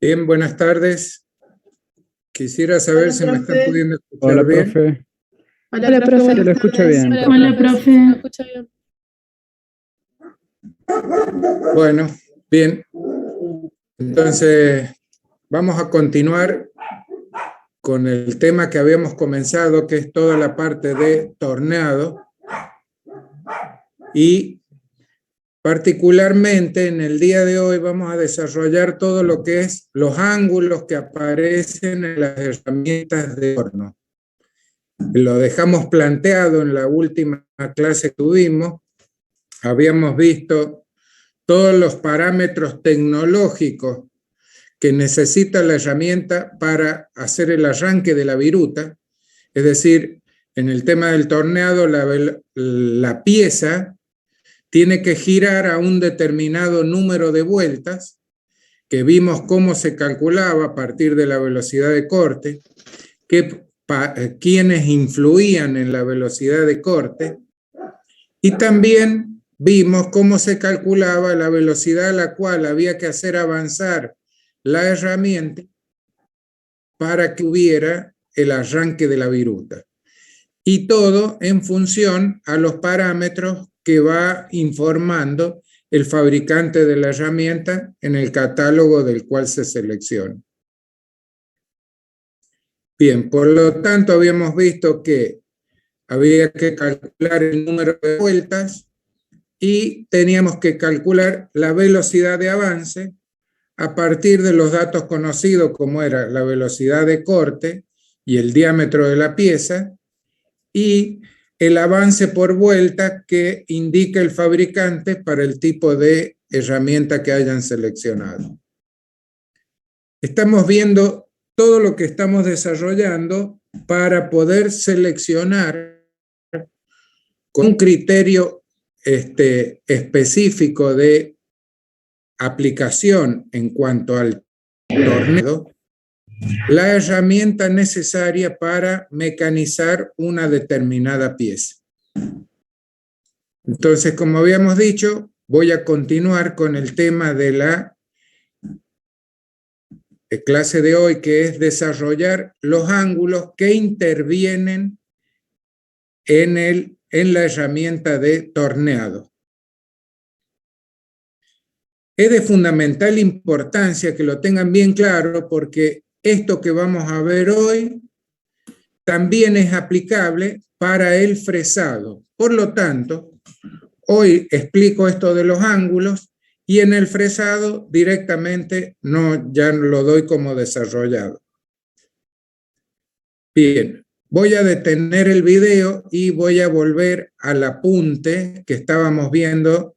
Bien, buenas tardes. Quisiera saber si me están pudiendo escuchar Hola, bien. profe. Hola, profe. Se lo escucha bien. Hola, profe. ¿Me escucha bien? Bueno, bien. Entonces, vamos a continuar con el tema que habíamos comenzado, que es toda la parte de torneado. Y particularmente en el día de hoy vamos a desarrollar todo lo que es los ángulos que aparecen en las herramientas de horno. Lo dejamos planteado en la última clase que tuvimos. Habíamos visto todos los parámetros tecnológicos que necesita la herramienta para hacer el arranque de la viruta. Es decir, en el tema del torneado, la pieza tiene que girar a un determinado número de vueltas, que vimos cómo se calculaba a partir de la velocidad de corte, quiénes influían en la velocidad de corte, y también vimos cómo se calculaba la velocidad a la cual había que hacer avanzar la herramienta para que hubiera el arranque de la viruta. Y todo en función a los parámetros que va informando el fabricante de la herramienta en el catálogo del cual se selecciona. Bien, por lo tanto habíamos visto que había que calcular el número de vueltas y teníamos que calcular la velocidad de avance a partir de los datos conocidos como era la velocidad de corte y el diámetro de la pieza y el avance por vuelta que indica el fabricante para el tipo de herramienta que hayan seleccionado. Estamos viendo todo lo que estamos desarrollando para poder seleccionar con un criterio específico de aplicación en cuanto al tornado, la herramienta necesaria para mecanizar una determinada pieza. Entonces, como habíamos dicho, voy a continuar con el tema de la clase de hoy, que es desarrollar los ángulos que intervienen en la herramienta de torneado. Es de fundamental importancia que lo tengan bien claro porque esto que vamos a ver hoy también es aplicable para el fresado. Por lo tanto, hoy explico esto de los ángulos y en el fresado directamente ya lo doy como desarrollado. Bien, voy a detener el video y voy a volver al apunte que estábamos viendo,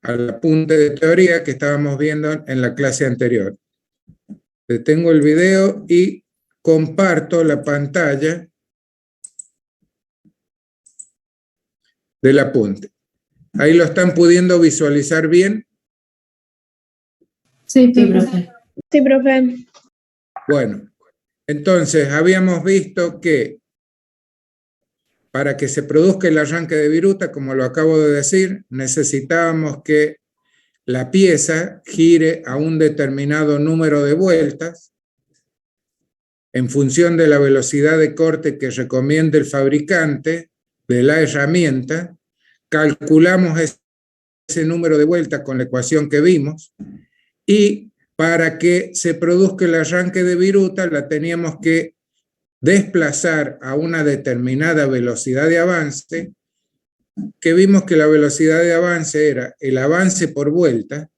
al apunte de teoría que estábamos viendo en la clase anterior. Detengo el video y comparto la pantalla del apunte. ¿Ahí lo están pudiendo visualizar bien? Sí, profe. Sí, profe. Bueno, entonces habíamos visto que para que se produzca el arranque de viruta, como lo acabo de decir, necesitábamos que la pieza gire a un determinado número de vueltas en función de la velocidad de corte que recomienda el fabricante de la herramienta. Calculamos ese número de vueltas con la ecuación que vimos y para que se produzca el arranque de viruta la teníamos que desplazar a una determinada velocidad de avance, que vimos que la velocidad de avance era el avance por vuelta,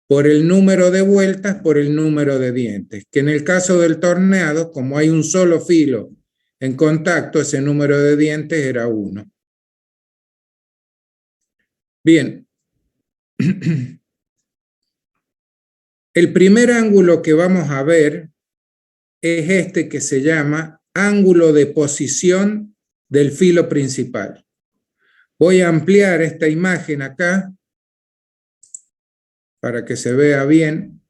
por el número de vueltas, por el número de dientes, que en el caso del torneado, como hay un solo filo en contacto, ese número de dientes era 1. Bien. El primer ángulo que vamos a ver es este que se llama ángulo de posición del filo principal. Voy a ampliar esta imagen acá para que se vea bien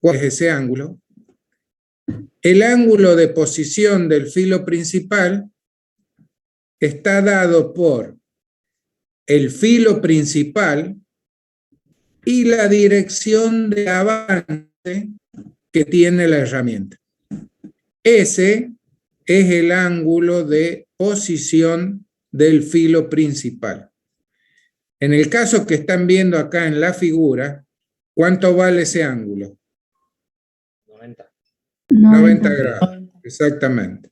cuál es ese ángulo. El ángulo de posición del filo principal está dado por el filo principal y la dirección de avance que tiene la herramienta. Ese es el ángulo de posición del filo principal. En el caso que están viendo acá en la figura, ¿cuánto vale ese ángulo? 90 grados, exactamente.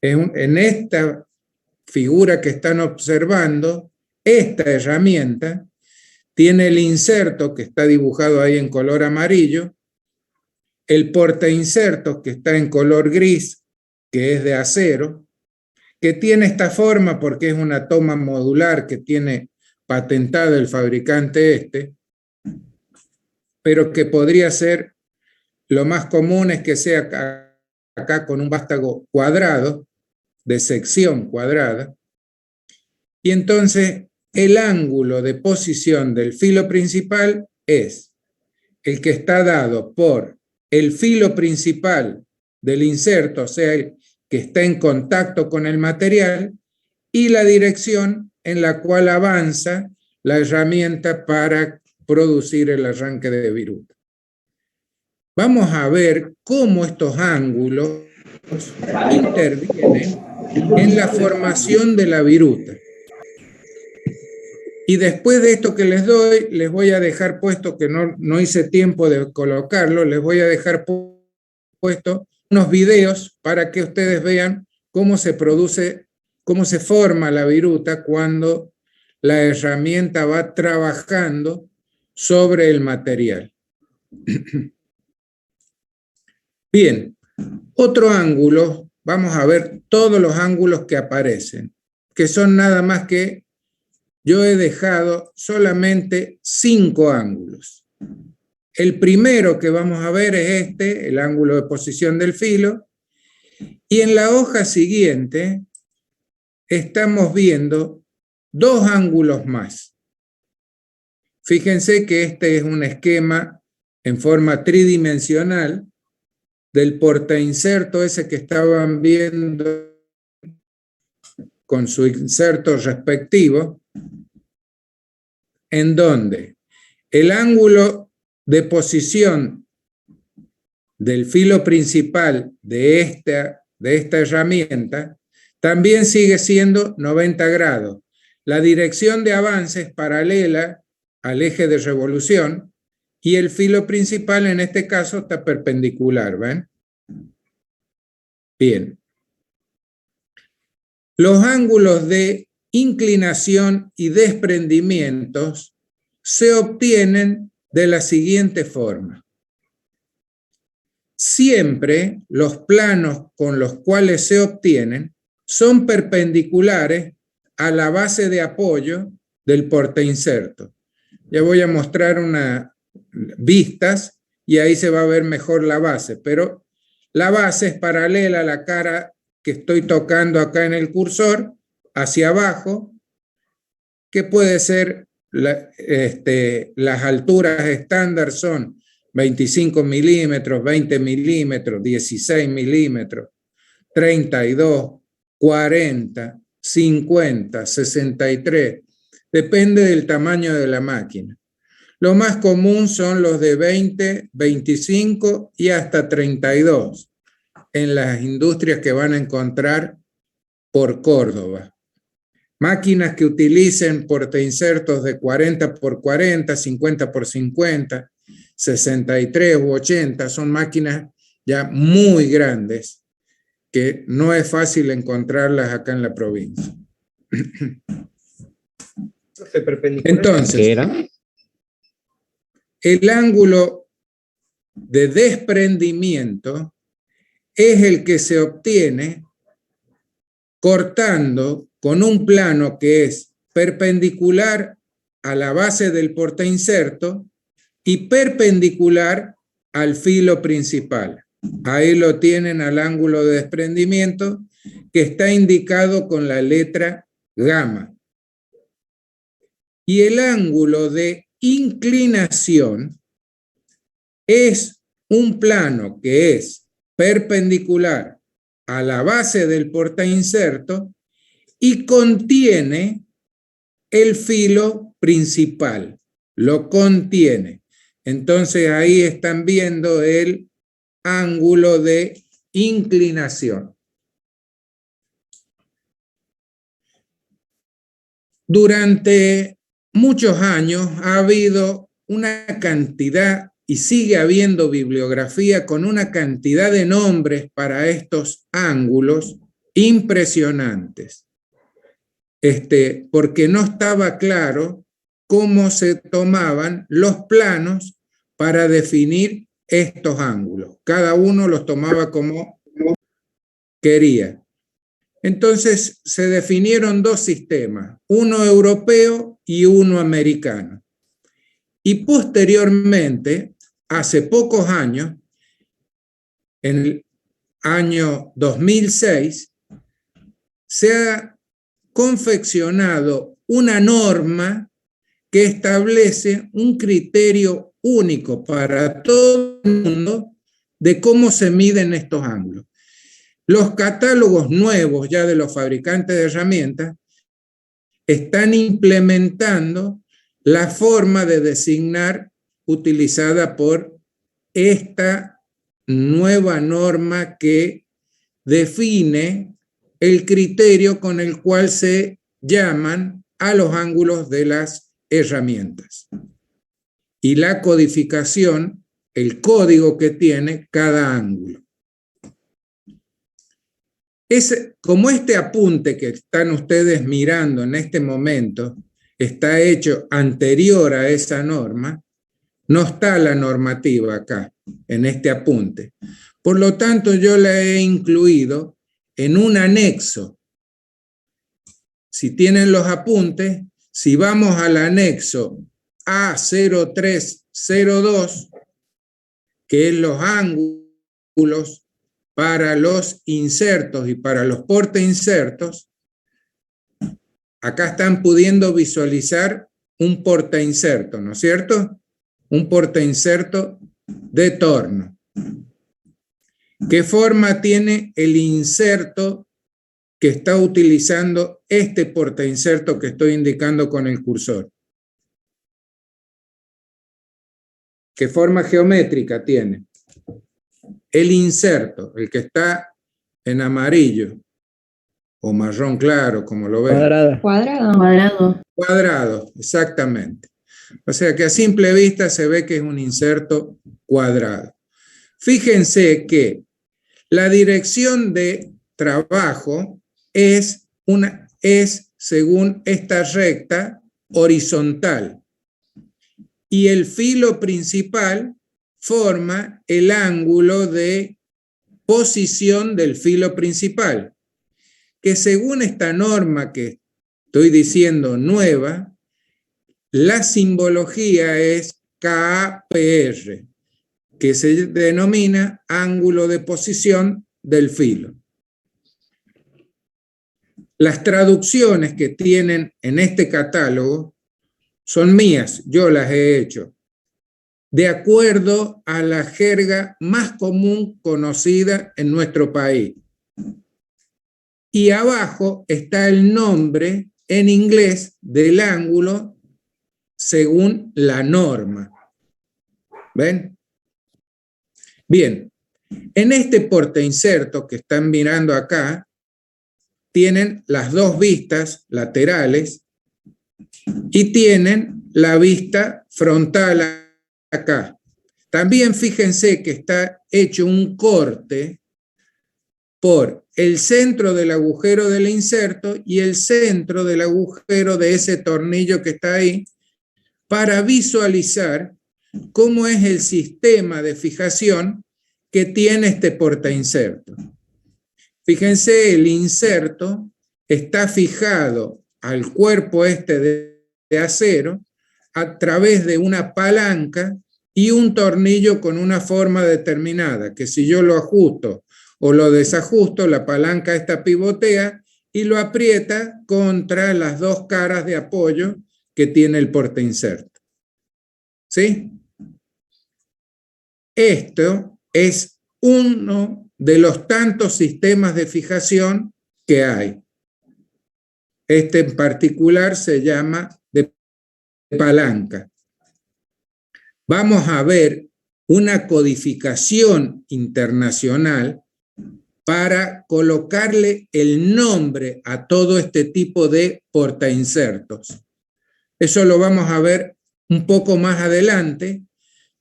En esta figura que están observando, esta herramienta tiene el inserto que está dibujado ahí en color amarillo, el portainsertos que está en color gris, que es de acero, que tiene esta forma porque es una toma modular que tiene patentada el fabricante pero que podría ser, lo más común es que sea acá con un vástago cuadrado, de sección cuadrada, y entonces el ángulo de posición del filo principal es el que está dado por el filo principal del inserto, o sea, el que está en contacto con el material, y la dirección en la cual avanza la herramienta para producir el arranque de viruta. Vamos a ver cómo estos ángulos intervienen en la formación de la viruta. Y después de esto que les doy, les voy a dejar puesto, que no hice tiempo de colocarlo, les voy a dejar puesto unos videos para que ustedes vean cómo se produce, cómo se forma la viruta cuando la herramienta va trabajando sobre el material. Bien, otro ángulo, vamos a ver todos los ángulos que aparecen, que son nada más que, yo he dejado solamente 5 ángulos. El primero que vamos a ver es este, el ángulo de posición del filo, y en la hoja siguiente estamos viendo 2 ángulos más. Fíjense que este es un esquema en forma tridimensional del portainserto ese que estaban viendo con su inserto respectivo, en donde el ángulo de posición del filo principal de esta herramienta también sigue siendo 90 grados. La dirección de avance es paralela al eje de revolución y el filo principal en este caso está perpendicular, ¿ven? Bien. Los ángulos de inclinación y desprendimientos se obtienen de la siguiente forma. Siempre los planos con los cuales se obtienen son perpendiculares a la base de apoyo del portainserto. Ya voy a mostrar unas vistas y ahí se va a ver mejor la base, pero la base es paralela a la cara que estoy tocando acá en el cursor, hacia abajo, que puede ser, las alturas estándar son 25 milímetros, 20 milímetros, 16 milímetros, 32, 40, 50, 63, depende del tamaño de la máquina. Lo más común son los de 20, 25 y hasta 32 en las industrias que van a encontrar por Córdoba. Máquinas que utilicen portainsertos de 40 por 40, 50 por 50, 63 u 80, son máquinas ya muy grandes que no es fácil encontrarlas acá en la provincia. Entonces, el ángulo de desprendimiento es el que se obtiene cortando con un plano que es perpendicular a la base del portainserto y perpendicular al filo principal. Ahí lo tienen al ángulo de desprendimiento que está indicado con la letra gamma. Y el ángulo de inclinación es un plano que es perpendicular a la base del portainserto y contiene el filo principal, lo contiene. Entonces ahí están viendo el ángulo de inclinación. Durante muchos años ha habido una cantidad y sigue habiendo bibliografía con una cantidad de nombres para estos ángulos impresionantes, porque no estaba claro cómo se tomaban los planos para definir estos ángulos. Cada uno los tomaba como quería. Entonces se definieron dos sistemas, uno europeo y uno americano. Y posteriormente, hace pocos años, en el año 2006, se ha confeccionado una norma que establece un criterio único para todo el mundo de cómo se miden estos ángulos. Los catálogos nuevos ya de los fabricantes de herramientas están implementando la forma de designar utilizada por esta nueva norma que define el criterio con el cual se llaman a los ángulos de las herramientas. Y la codificación, el código que tiene cada ángulo. Como este apunte que están ustedes mirando en este momento está hecho anterior a esa norma, no está la normativa acá, en este apunte. Por lo tanto, yo la he incluido en un anexo. Si tienen los apuntes, si vamos al anexo A0302, que es los ángulos para los insertos y para los portainsertos, acá están pudiendo visualizar un portainserto, ¿no es cierto? Un portainserto de torno. ¿Qué forma tiene el inserto que está utilizando este portainserto que estoy indicando con el cursor? ¿Qué forma geométrica tiene? El inserto, el que está en amarillo o marrón claro, como lo ven. Cuadrado. Cuadrado. Cuadrado, exactamente. O sea que a simple vista se ve que es un inserto cuadrado. Fíjense que la dirección de trabajo es según esta recta horizontal. Y el filo principal forma el ángulo de posición del filo principal, que según esta norma que estoy diciendo nueva, la simbología es KPR, que se denomina ángulo de posición del filo. Las traducciones que tienen en este catálogo son mías, yo las he hecho, de acuerdo a la jerga más común conocida en nuestro país. Y abajo está el nombre en inglés del ángulo según la norma. ¿Ven? Bien, en este portainserto que están mirando acá, tienen las dos vistas laterales y tienen la vista frontal acá. También fíjense que está hecho un corte por el centro del agujero del inserto y el centro del agujero de ese tornillo que está ahí para visualizar cómo es el sistema de fijación que tiene este portainserto. Fíjense, el inserto está fijado al cuerpo este de acero a través de una palanca y un tornillo con una forma determinada, que si yo lo ajusto o lo desajusto, la palanca esta pivotea y lo aprieta contra las dos caras de apoyo que tiene el portainserto. ¿Sí? Esto es uno de los tantos sistemas de fijación que hay. Este en particular se llama de palanca. Vamos a ver una codificación internacional para colocarle el nombre a todo este tipo de portainsertos. Eso lo vamos a ver un poco más adelante,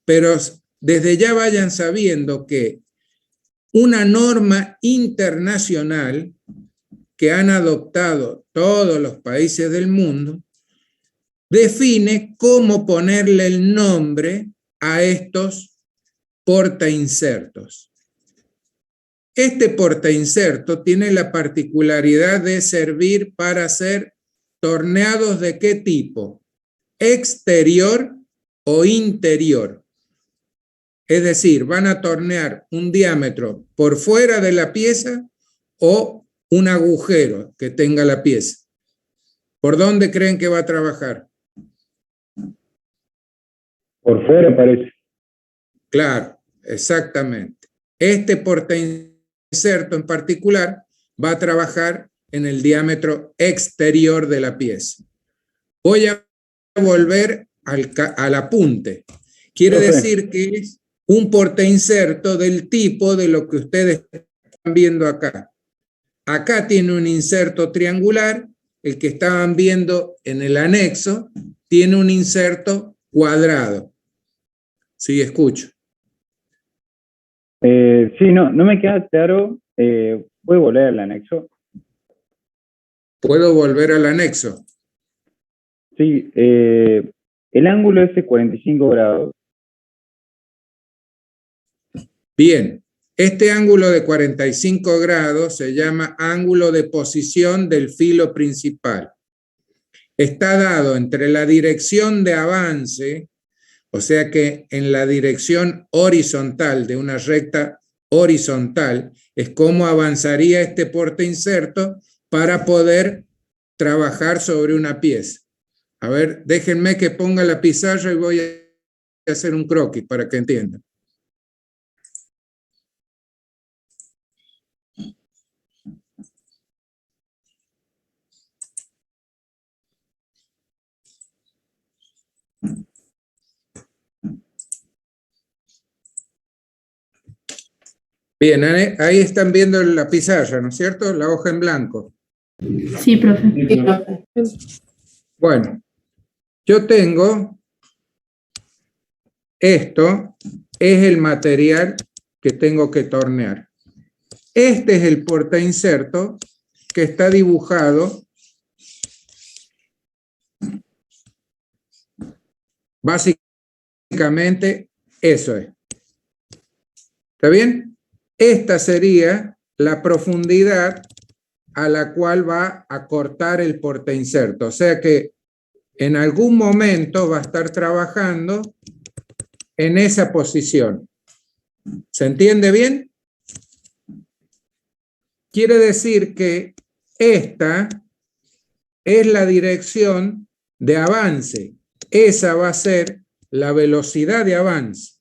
pero desde ya vayan sabiendo que una norma internacional que han adoptado todos los países del mundo define cómo ponerle el nombre a estos portainsertos. Este portainserto tiene la particularidad de servir para hacer torneados ¿de qué tipo? Exterior o interior. Es decir, van a tornear un diámetro por fuera de la pieza o un agujero que tenga la pieza. ¿Por dónde creen que va a trabajar? Por fuera parece. Claro, exactamente. Este portainserto en particular va a trabajar en el diámetro exterior de la pieza. Voy a volver al apunte. Quiere decir que es un portainserto del tipo de lo que ustedes están viendo acá. Acá tiene un inserto triangular, el que estaban viendo en el anexo tiene un inserto cuadrado. Sí, escucho. Sí, no me queda claro. ¿Puedo volver al anexo? ¿Puedo volver al anexo? Sí, el ángulo es de 45 grados. Bien, este ángulo de 45 grados se llama ángulo de posición del filo principal. Está dado entre la dirección de avance, o sea que en la dirección horizontal de una recta horizontal es cómo avanzaría este portainserto para poder trabajar sobre una pieza. A ver, déjenme que ponga la pizarra y voy a hacer un croquis para que entiendan. Bien, ahí están viendo la pizarra, ¿no es cierto? La hoja en blanco. Sí, profe. Bueno, yo tengo esto, es el material que tengo que tornear. Este es el portainserto que está dibujado. Básicamente, eso es. ¿Está bien? Esta sería la profundidad a la cual va a cortar el portainserto. O sea que en algún momento va a estar trabajando en esa posición. ¿Se entiende bien? Quiere decir que esta es la dirección de avance. Esa va a ser la velocidad de avance.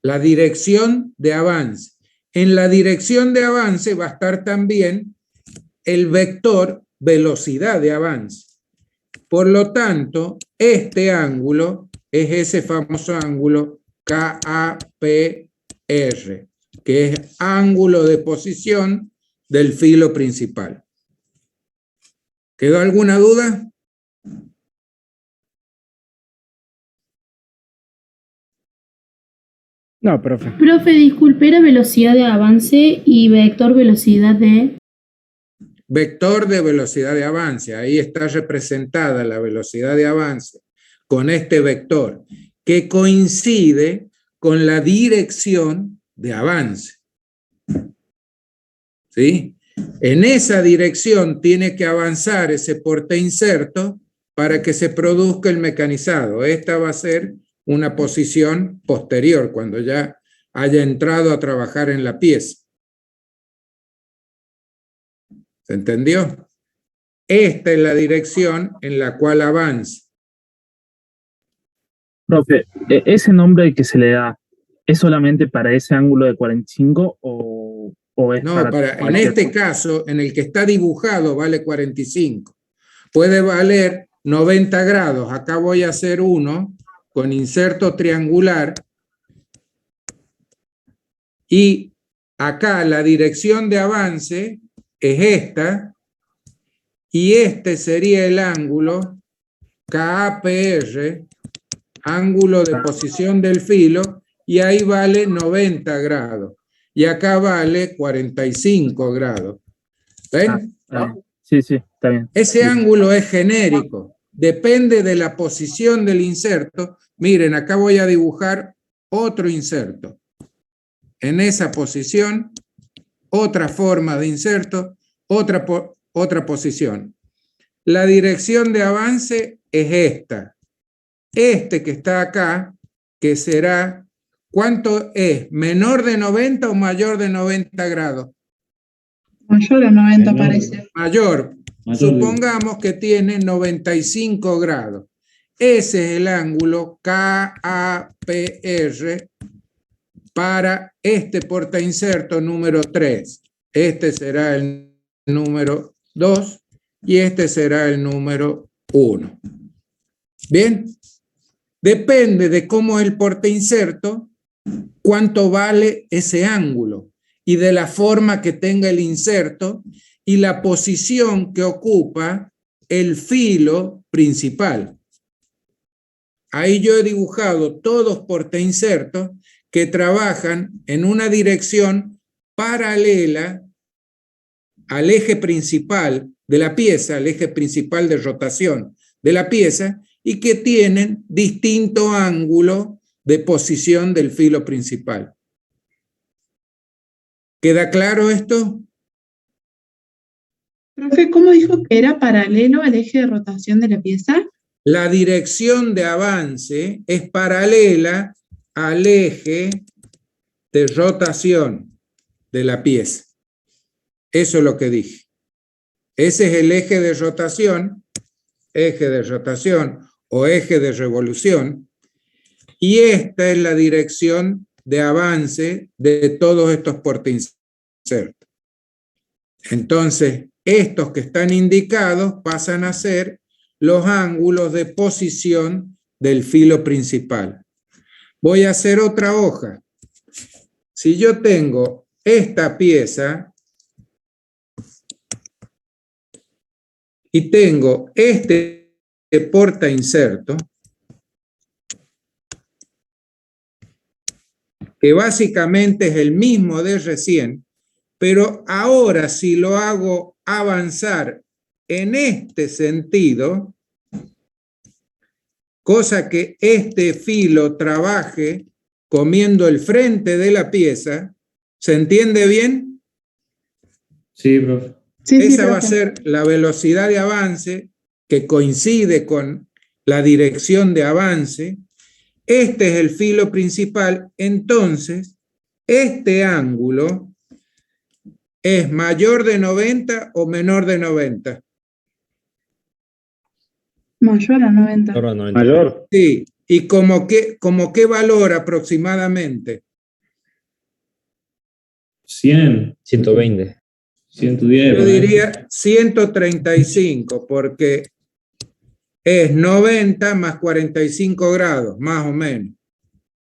La dirección de avance. En la dirección de avance va a estar también el vector velocidad de avance. Por lo tanto, este ángulo es ese famoso ángulo KAPR, que es ángulo de posición del filo principal. ¿Quedó alguna duda? No, profe. Profe, disculpe, ¿era velocidad de avance y vector velocidad de...? Vector de velocidad de avance. Ahí está representada la velocidad de avance con este vector, que coincide con la dirección de avance. ¿Sí? En esa dirección tiene que avanzar ese portainserto para que se produzca el mecanizado. Esta va a ser una posición posterior, cuando ya haya entrado a trabajar en la pieza. ¿Se entendió? Esta es la dirección en la cual avanza. Profe, ¿ese nombre que se le da es solamente para ese ángulo de 45 o es No, para en este caso, en el que está dibujado, vale 45. puede valer 90 grados. Acá voy a hacer uno con inserto triangular. Y acá la dirección de avance es esta. Y este sería el ángulo KAPR, ángulo de posición del filo, y ahí vale 90 grados. Y acá vale 45 grados. ¿Ven? Sí, sí, está bien. Ese ángulo es genérico, depende de la posición del inserto. Miren, acá voy a dibujar otro inserto. En esa posición, otra forma de inserto, otra posición. La dirección de avance es esta. Este que está acá, que será, ¿cuánto es? ¿Menor de 90 o mayor de 90 grados? Mayor a 90 parece. Mayor. Supongamos que tiene 95 grados. Ese es el ángulo KAPR para este portainserto número 3. Este será el número 2 y este será el número 1. Bien. Depende de cómo es el portainserto, cuánto vale ese ángulo y de la forma que tenga el inserto y la posición que ocupa el filo principal. Ahí yo he dibujado todos portainsertos que trabajan en una dirección paralela al eje principal de la pieza, al eje principal de rotación de la pieza, y que tienen distinto ángulo de posición del filo principal. ¿Queda claro esto? Profe, ¿cómo dijo que era paralelo al eje de rotación de la pieza? La dirección de avance es paralela al eje de rotación de la pieza. Eso es lo que dije. Ese es el eje de rotación o eje de revolución, y esta es la dirección de avance de todos estos portainsertos. Entonces, estos que están indicados pasan a ser los ángulos de posición del filo principal. Voy a hacer otra hoja. Si yo tengo esta pieza y tengo este portainserto, que básicamente es el mismo de recién, pero ahora si lo hago avanzar en este sentido, cosa que este filo trabaje comiendo el frente de la pieza, ¿se entiende bien? Sí, profe. Sí, Esa va a profe. ser la velocidad de avance que coincide con la dirección de avance. Este es el filo principal, entonces este ángulo es mayor de 90 o menor de 90. Mayor a 90. Mayor. Sí, y como qué valor aproximadamente. 100. 120. 110. Yo diría 135, porque es 90 más 45 grados, más o menos.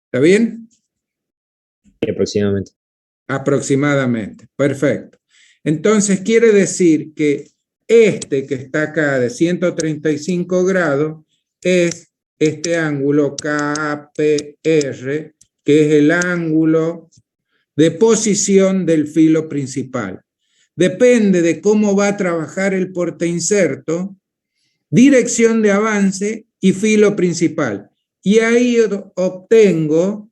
¿Está bien? Aproximadamente. Aproximadamente. Perfecto. Entonces quiere decir que este que está acá de 135 grados es este ángulo KPR, que es el ángulo de posición del filo principal. Depende de cómo va a trabajar el portainserto, dirección de avance y filo principal. Y ahí obtengo,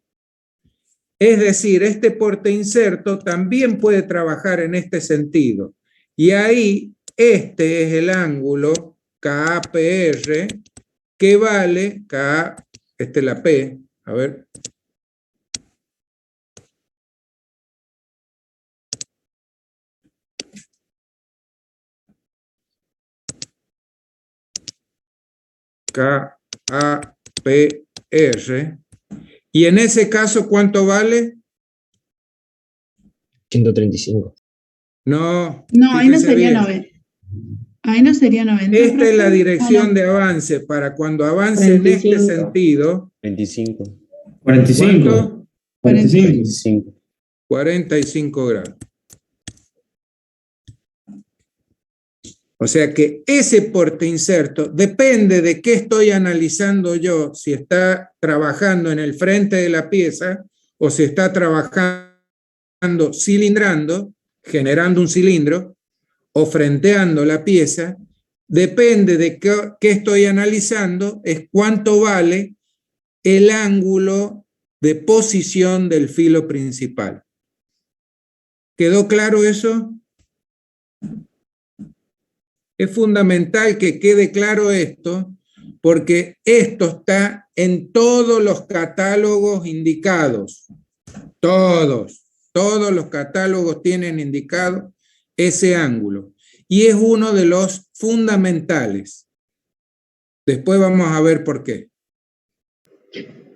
es decir, este portainserto también puede trabajar en este sentido. Y ahí este es el ángulo KPR, que vale, esta es la P, a ver. KAPR. Y en ese caso, ¿cuánto vale? 135. No. No, ahí no fíjense sería bien. 90. Ahí no sería 90. Esta es la profe. dirección no. de avance para cuando avance en este 45. sentido. 25. 45. ¿Cuánto? 45. 25. 45 grados. O sea que ese portainserto depende de qué estoy analizando yo, si está trabajando en el frente de la pieza o si está trabajando cilindrando, generando un cilindro o frenteando la pieza. Depende de qué estoy analizando, es cuánto vale el ángulo de posición del filo principal. ¿Quedó claro eso? Es fundamental que quede claro esto, porque esto está en todos los catálogos indicados. Todos los catálogos tienen indicado ese ángulo. Y es uno de los fundamentales. Después vamos a ver por qué.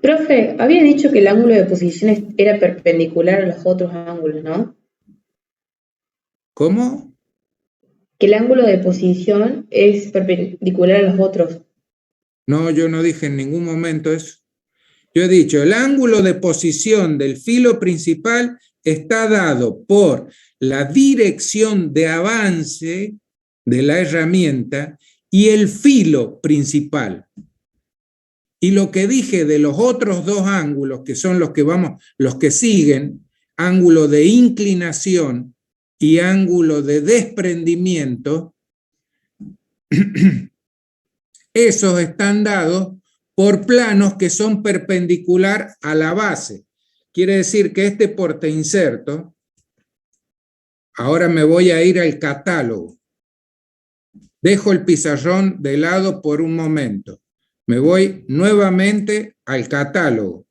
Profe, había dicho que el ángulo de posición era perpendicular a los otros ángulos, ¿no? ¿Cómo? Que el ángulo de posición es perpendicular a los otros. No, yo no dije en ningún momento eso. Yo he dicho, el ángulo de posición del filo principal está dado por la dirección de avance de la herramienta y el filo principal. Y lo que dije de los otros dos ángulos, que son los que siguen, ángulo de inclinación y ángulo de desprendimiento, esos están dados por planos que son perpendicular a la base. Quiere decir que este portainserto, ahora me voy a ir al catálogo. Dejo el pizarrón de lado por un momento. Me voy nuevamente al catálogo.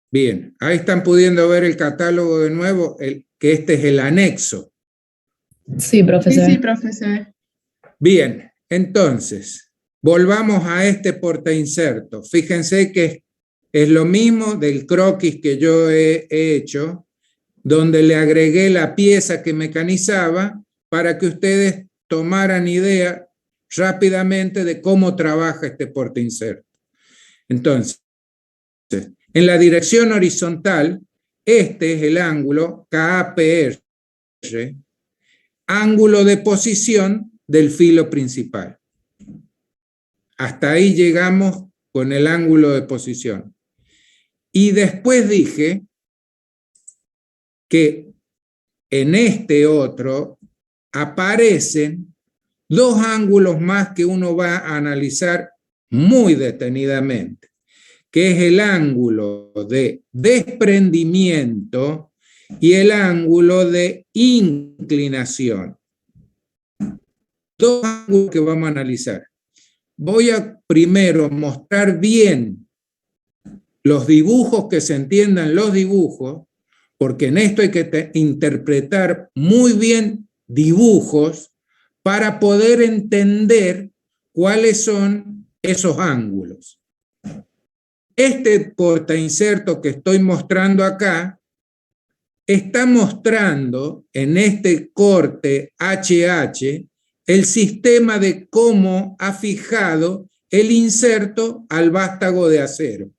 Bien, ahí están pudiendo ver el catálogo de nuevo, que este es el anexo. Sí, profesor. Sí, profesor. Bien, entonces, volvamos a este portainserto. Fíjense que es lo mismo del croquis que yo he hecho, donde le agregué la pieza que mecanizaba para que ustedes tomaran idea rápidamente de cómo trabaja este portainserto. Entonces, en la dirección horizontal, este es el ángulo KPR, ángulo de posición del filo principal. Hasta ahí llegamos con el ángulo de posición. Y después dije que en este otro aparecen dos ángulos más que uno va a analizar muy detenidamente, que es el ángulo de desprendimiento y el ángulo de inclinación. Dos ángulos que vamos a analizar. Voy a primero mostrar bien los dibujos, que se entiendan los dibujos, porque en esto hay que interpretar muy bien dibujos para poder entender cuáles son esos ángulos. Este portainserto que estoy mostrando acá está mostrando en este corte HH el sistema de cómo ha fijado el inserto al vástago de acero.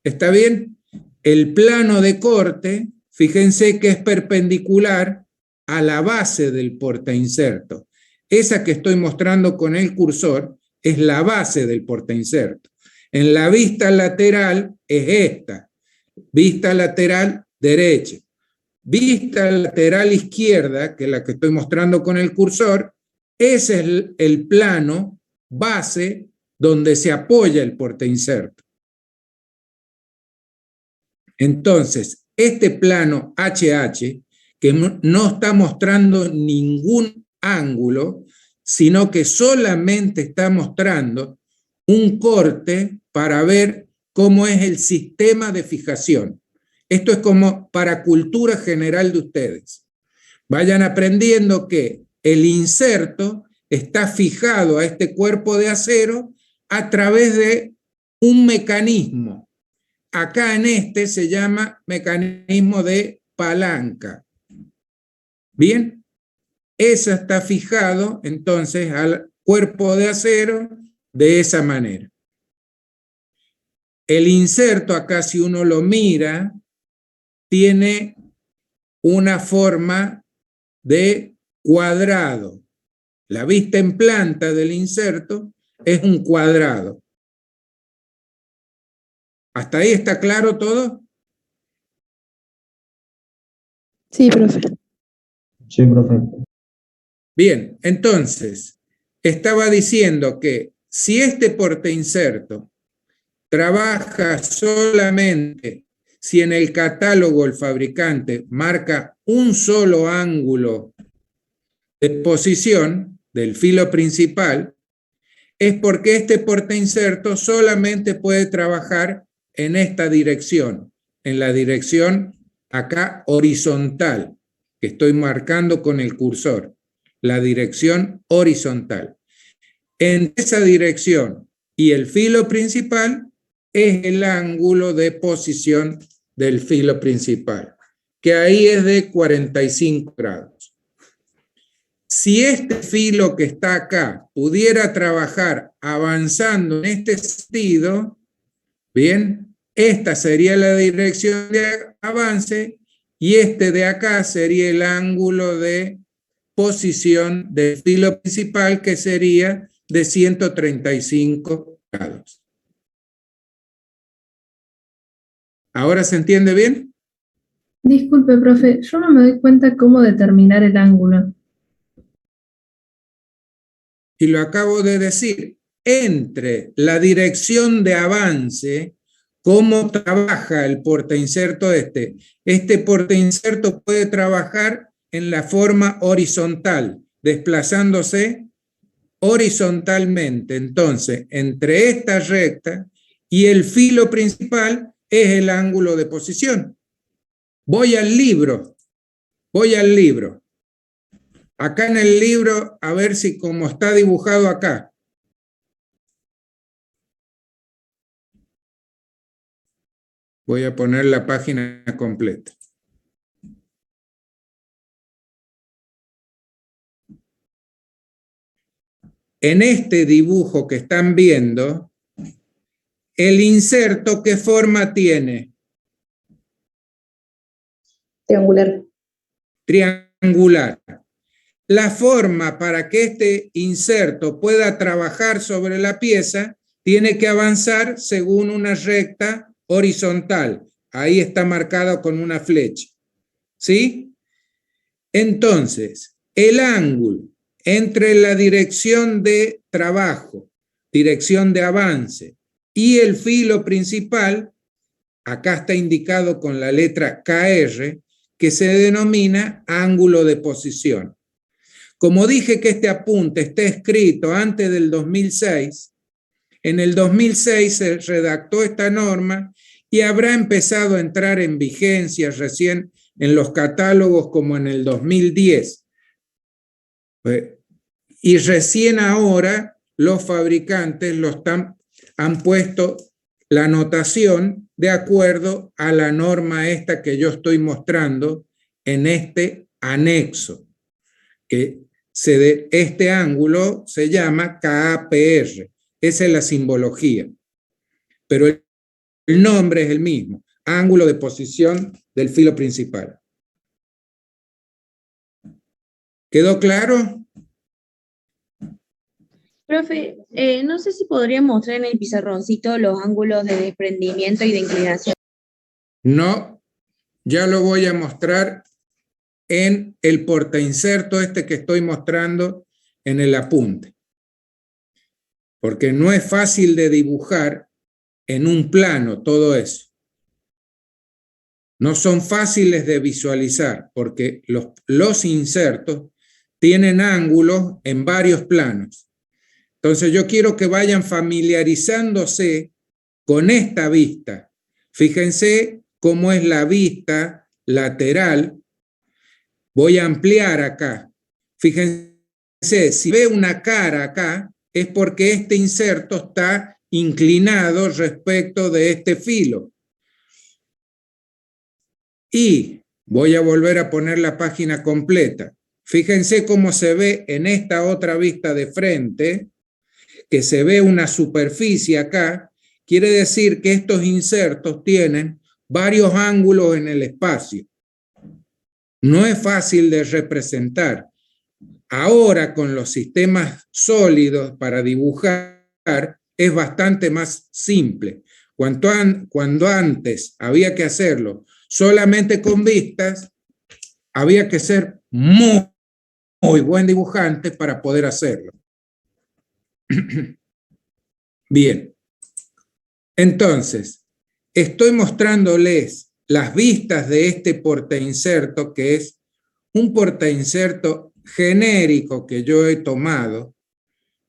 ¿Está bien? El plano de corte, fíjense que es perpendicular a la base del portainserto. Esa que estoy mostrando con el cursor es la base del portainserto. En la vista lateral es esta, vista lateral derecha. Vista lateral izquierda, que es la que estoy mostrando con el cursor, ese es el plano base donde se apoya el portainserto. Entonces, este plano HH, que no está mostrando ningún ángulo, sino que solamente está mostrando un corte para ver cómo es el sistema de fijación. Esto es como para cultura general de ustedes. Vayan aprendiendo que el inserto está fijado a este cuerpo de acero a través de un mecanismo. Acá en este se llama mecanismo de palanca. Bien, eso está fijado entonces al cuerpo de acero de esa manera. El inserto acá, si uno lo mira, tiene una forma de cuadrado. La vista en planta del inserto es un cuadrado. ¿Hasta ahí está claro todo? Sí, profe. Sí, profe. Bien, entonces, estaba diciendo que si este portainserto trabaja solamente si en el catálogo el fabricante marca un solo ángulo de posición del filo principal, es porque este portainserto solamente puede trabajar en esta dirección, en la dirección acá horizontal, que estoy marcando con el cursor, la dirección horizontal. En esa dirección y el filo principal es el ángulo de posición del filo principal, que ahí es de 45 grados. Si este filo que está acá pudiera trabajar avanzando en este sentido, bien, esta sería la dirección de avance y este de acá sería el ángulo de posición del filo principal, que sería de 135 grados. ¿Ahora se entiende bien? Disculpe, profe, yo no me doy cuenta cómo determinar el ángulo. Y lo acabo de decir, entre la dirección de avance, cómo trabaja el portainserto este. Este portainserto puede trabajar en la forma horizontal, desplazándose horizontalmente. Entonces, entre esta recta y el filo principal es el ángulo de posición. Voy al libro. Acá en el libro, a ver si como está dibujado acá. Voy a poner la página completa. En este dibujo que están viendo, el inserto, ¿qué forma tiene? Triangular. Triangular. La forma para que este inserto pueda trabajar sobre la pieza tiene que avanzar según una recta horizontal. Ahí está marcado con una flecha. ¿Sí? Entonces, el ángulo entre la dirección de trabajo, dirección de avance y el filo principal, acá está indicado con la letra KR, que se denomina ángulo de posición. Como dije que este apunte está escrito antes del 2006, en el 2006 se redactó esta norma y habrá empezado a entrar en vigencia recién en los catálogos como en el 2010. Y recién ahora los fabricantes han puesto la notación de acuerdo a la norma esta que yo estoy mostrando en este anexo, que este ángulo se llama KAPR. Esa es la simbología, pero el nombre es el mismo, ángulo de posición del filo principal. ¿Quedó claro? Profe, no sé si podría mostrar en el pizarroncito los ángulos de desprendimiento y de inclinación. No, ya lo voy a mostrar en el portainserto este que estoy mostrando en el apunte. Porque no es fácil de dibujar en un plano todo eso. No son fáciles de visualizar porque los insertos tienen ángulos en varios planos. Entonces yo quiero que vayan familiarizándose con esta vista. Fíjense cómo es la vista lateral. Voy a ampliar acá. Fíjense, si ve una cara acá, es porque este inserto está inclinado respecto de este filo. Y voy a volver a poner la página completa. Fíjense cómo se ve en esta otra vista de frente, que se ve una superficie acá. Quiere decir que estos insertos tienen varios ángulos en el espacio. No es fácil de representar. Ahora con los sistemas sólidos para dibujar es bastante más simple. Cuando antes había que hacerlo solamente con vistas, había que ser muy buen dibujante para poder hacerlo. Bien. Entonces, estoy mostrándoles las vistas de este portainserto, que es un portainserto genérico que yo he tomado.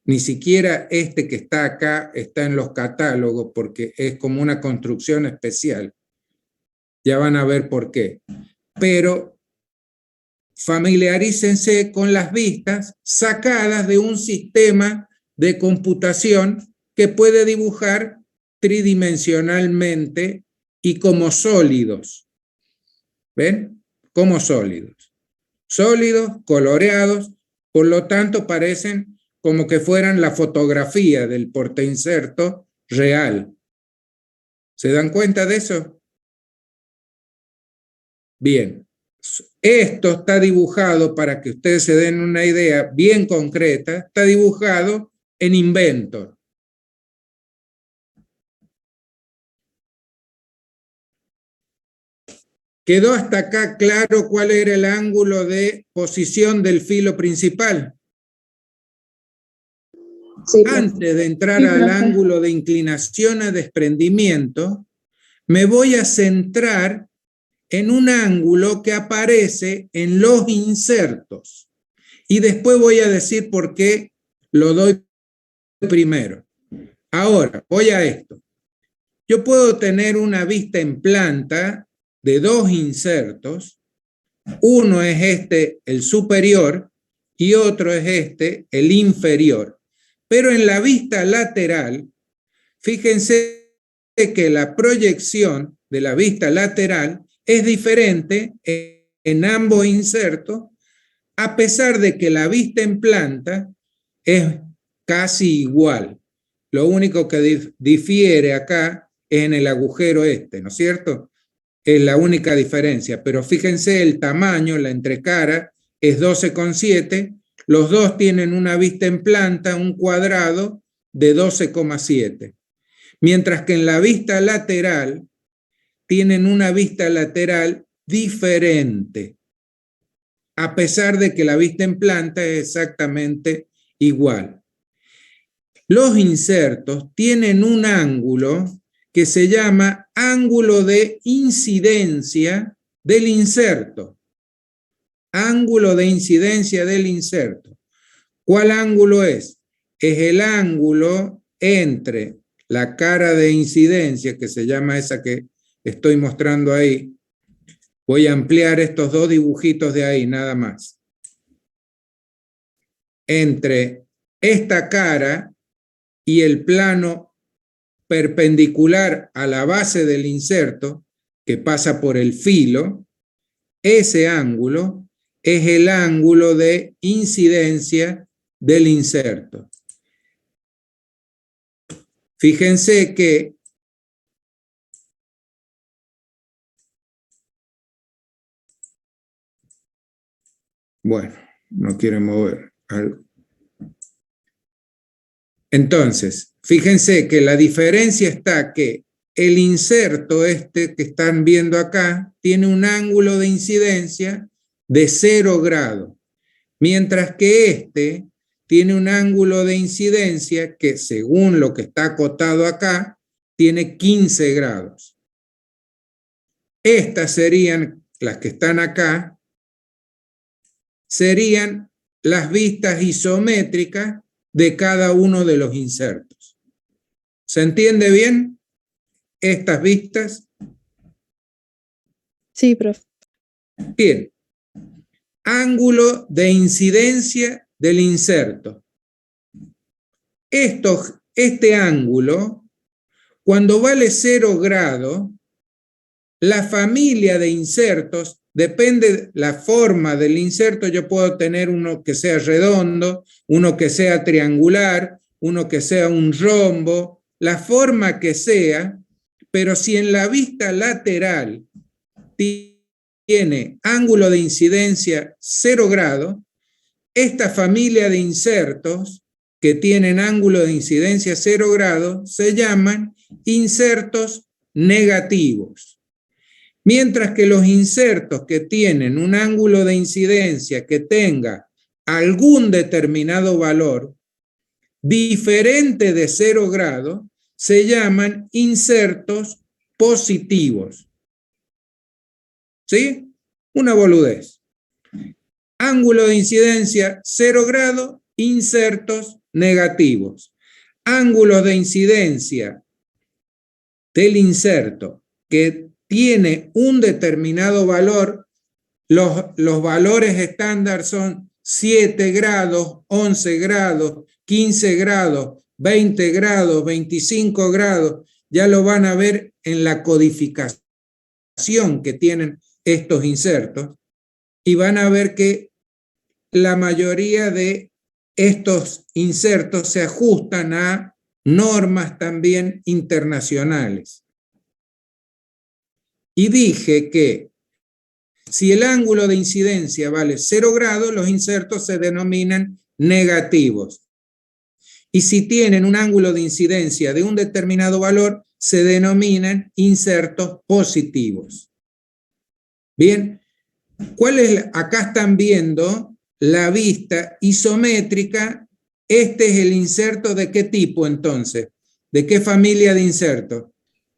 Ni siquiera este que está acá está en los catálogos porque es como una construcción especial. Ya van a ver por qué. Pero familiarícense con las vistas sacadas de un sistema de computación que puede dibujar tridimensionalmente y como sólidos. ¿Ven? Como sólidos. Sólidos, coloreados, por lo tanto parecen como que fueran la fotografía del portainserto real. ¿Se dan cuenta de eso? Bien. Esto está dibujado, para que ustedes se den una idea bien concreta, está dibujado en Inventor. ¿Quedó hasta acá claro cuál era el ángulo de posición del filo principal? Sí, profe. Antes de entrar Sí, al profe. ángulo de inclinación a desprendimiento, me voy a centrar en un ángulo que aparece en los insertos. Y después voy a decir por qué lo doy primero. Ahora, voy a esto. Yo puedo tener una vista en planta de dos insertos. Uno es este, el superior, y otro es este, el inferior. Pero en la vista lateral, fíjense que la proyección de la vista lateral es diferente en ambos insertos, a pesar de que la vista en planta es casi igual. Lo único que difiere acá es en el agujero este, ¿no es cierto? Es la única diferencia, pero fíjense el tamaño, la entrecara es 12,7, los dos tienen una vista en planta, un cuadrado de 12,7, mientras que en la vista lateral tienen una vista lateral diferente, a pesar de que la vista en planta es exactamente igual. Los insertos tienen un ángulo que se llama ángulo de incidencia del inserto. Ángulo de incidencia del inserto. ¿Cuál ángulo es? Es el ángulo entre la cara de incidencia, que se llama esa que estoy mostrando ahí. Voy a ampliar estos dos dibujitos de ahí, nada más. Entre esta cara y el plano perpendicular a la base del inserto, que pasa por el filo, ese ángulo es el ángulo de incidencia del inserto. Fíjense que bueno, no quiere mover algo. Entonces, fíjense que la diferencia está que el inserto este que están viendo acá tiene un ángulo de incidencia de 0 grados, mientras que este tiene un ángulo de incidencia que, según lo que está acotado acá, tiene 15 grados. Estas serían, las que están acá, serían las vistas isométricas de cada uno de los insertos. ¿Se entiende bien estas vistas? Sí, profe. Bien. ángulo de incidencia del inserto. Este ángulo, cuando vale 0 grados, la familia de insertos, depende de la forma del inserto, yo puedo tener uno que sea redondo, uno que sea triangular, uno que sea un rombo, la forma que sea, pero si en la vista lateral tiene ángulo de incidencia 0 grados, esta familia de insertos que tienen ángulo de incidencia 0 grados se llaman insertos negativos. Mientras que los insertos que tienen un ángulo de incidencia que tenga algún determinado valor diferente de 0 grados se llaman insertos positivos. ¿Sí? Una boludez. Ángulo de incidencia 0 grados, insertos negativos. Ángulos de incidencia del inserto que tiene un determinado valor, los valores estándar son 7 grados, 11 grados, 15 grados, 20 grados, 25 grados, ya lo van a ver en la codificación que tienen estos insertos y van a ver que la mayoría de estos insertos se ajustan a normas también internacionales. Y dije que si el ángulo de incidencia vale 0 grados, los insertos se denominan negativos. Y si tienen un ángulo de incidencia de un determinado valor, se denominan insertos positivos. Bien, acá están viendo la vista isométrica. Este es el inserto ¿de qué tipo entonces? ¿De qué familia de insertos?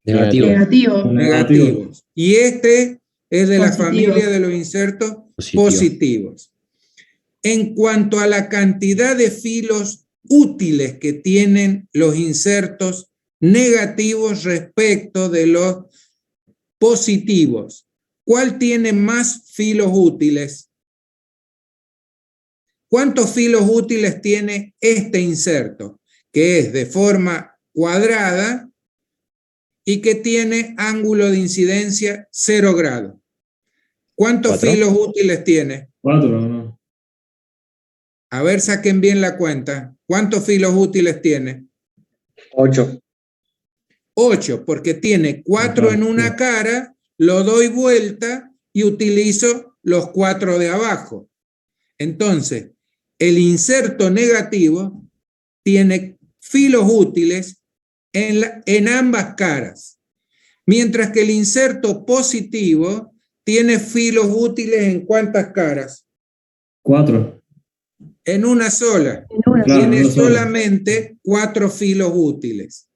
Negativos. Y este es de la familia de los insertos positivos. En cuanto a la cantidad de filos útiles que tienen los insertos negativos respecto de los positivos, ¿cuál tiene más filos útiles? ¿Cuántos filos útiles tiene este inserto? Que es de forma cuadrada y que tiene ángulo de incidencia 0 grados. ¿Cuántos 4 filos útiles tiene? 4, ¿no? A ver, saquen bien la cuenta. ¿Cuántos filos útiles tiene? 8. 8, porque tiene 4 en una cara, lo doy vuelta y utilizo los 4 de abajo. Entonces, el inserto negativo tiene filos útiles en ambas caras, mientras que el inserto positivo tiene filos útiles ¿en cuántas caras? 4. En una sola. Claro, Tiene una sola. solamente 4 filos útiles.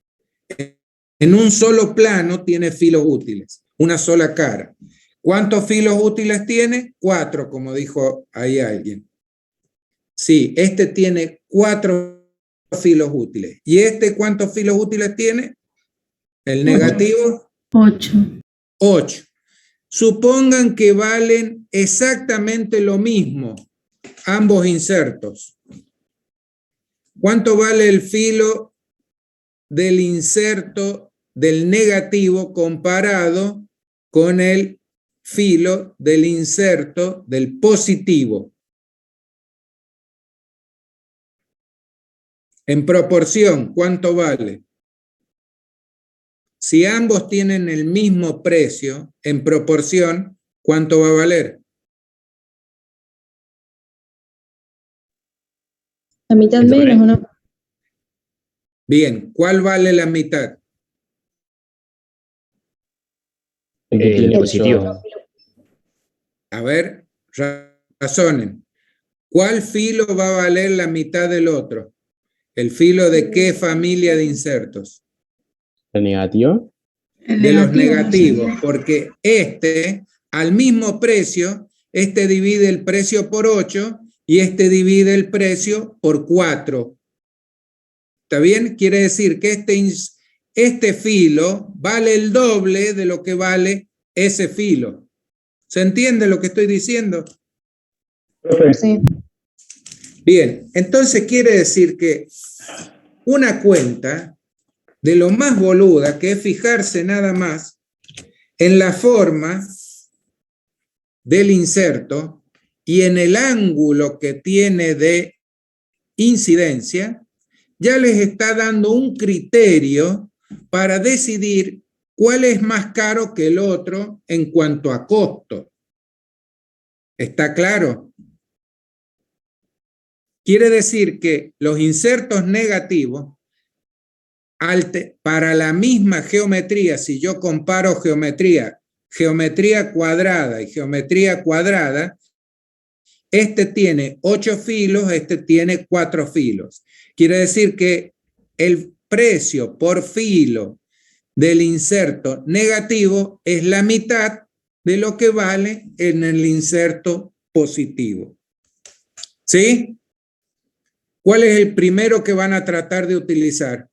En un solo plano tiene filos útiles, una sola cara. ¿Cuántos filos útiles tiene? 4, como dijo ahí alguien. Sí, este tiene 4 filos útiles. ¿Y este cuántos filos útiles tiene? El negativo. 8. 8. Supongan que valen exactamente lo mismo ambos insertos. ¿Cuánto vale el filo del inserto del negativo comparado con el filo del inserto del positivo? En proporción, ¿cuánto vale? Si ambos tienen el mismo precio, en proporción, ¿cuánto va a valer? La mitad menos, ¿o no? Bien, ¿cuál vale la mitad? El positivo. A ver, razonen. ¿Cuál filo va a valer la mitad del otro? ¿El filo de qué familia de insertos? ¿El negativo? De los negativos, porque este, al mismo precio, este divide el precio por 8 y este divide el precio por 4. ¿Está bien? Quiere decir que este filo vale el doble de lo que vale ese filo. ¿Se entiende lo que estoy diciendo? Profe, Sí. Bien, entonces quiere decir que una cuenta de lo más boluda, que es fijarse nada más en la forma del inserto y en el ángulo que tiene de incidencia, ya les está dando un criterio para decidir cuál es más caro que el otro en cuanto a costo. ¿Está claro? Quiere decir que los insertos negativos, para la misma geometría, si yo comparo geometría cuadrada y geometría cuadrada, este tiene 8 filos, este tiene 4 filos. Quiere decir que el precio por filo del inserto negativo es la mitad de lo que vale en el inserto positivo. ¿Sí? ¿Cuál es el primero que van a tratar de utilizar?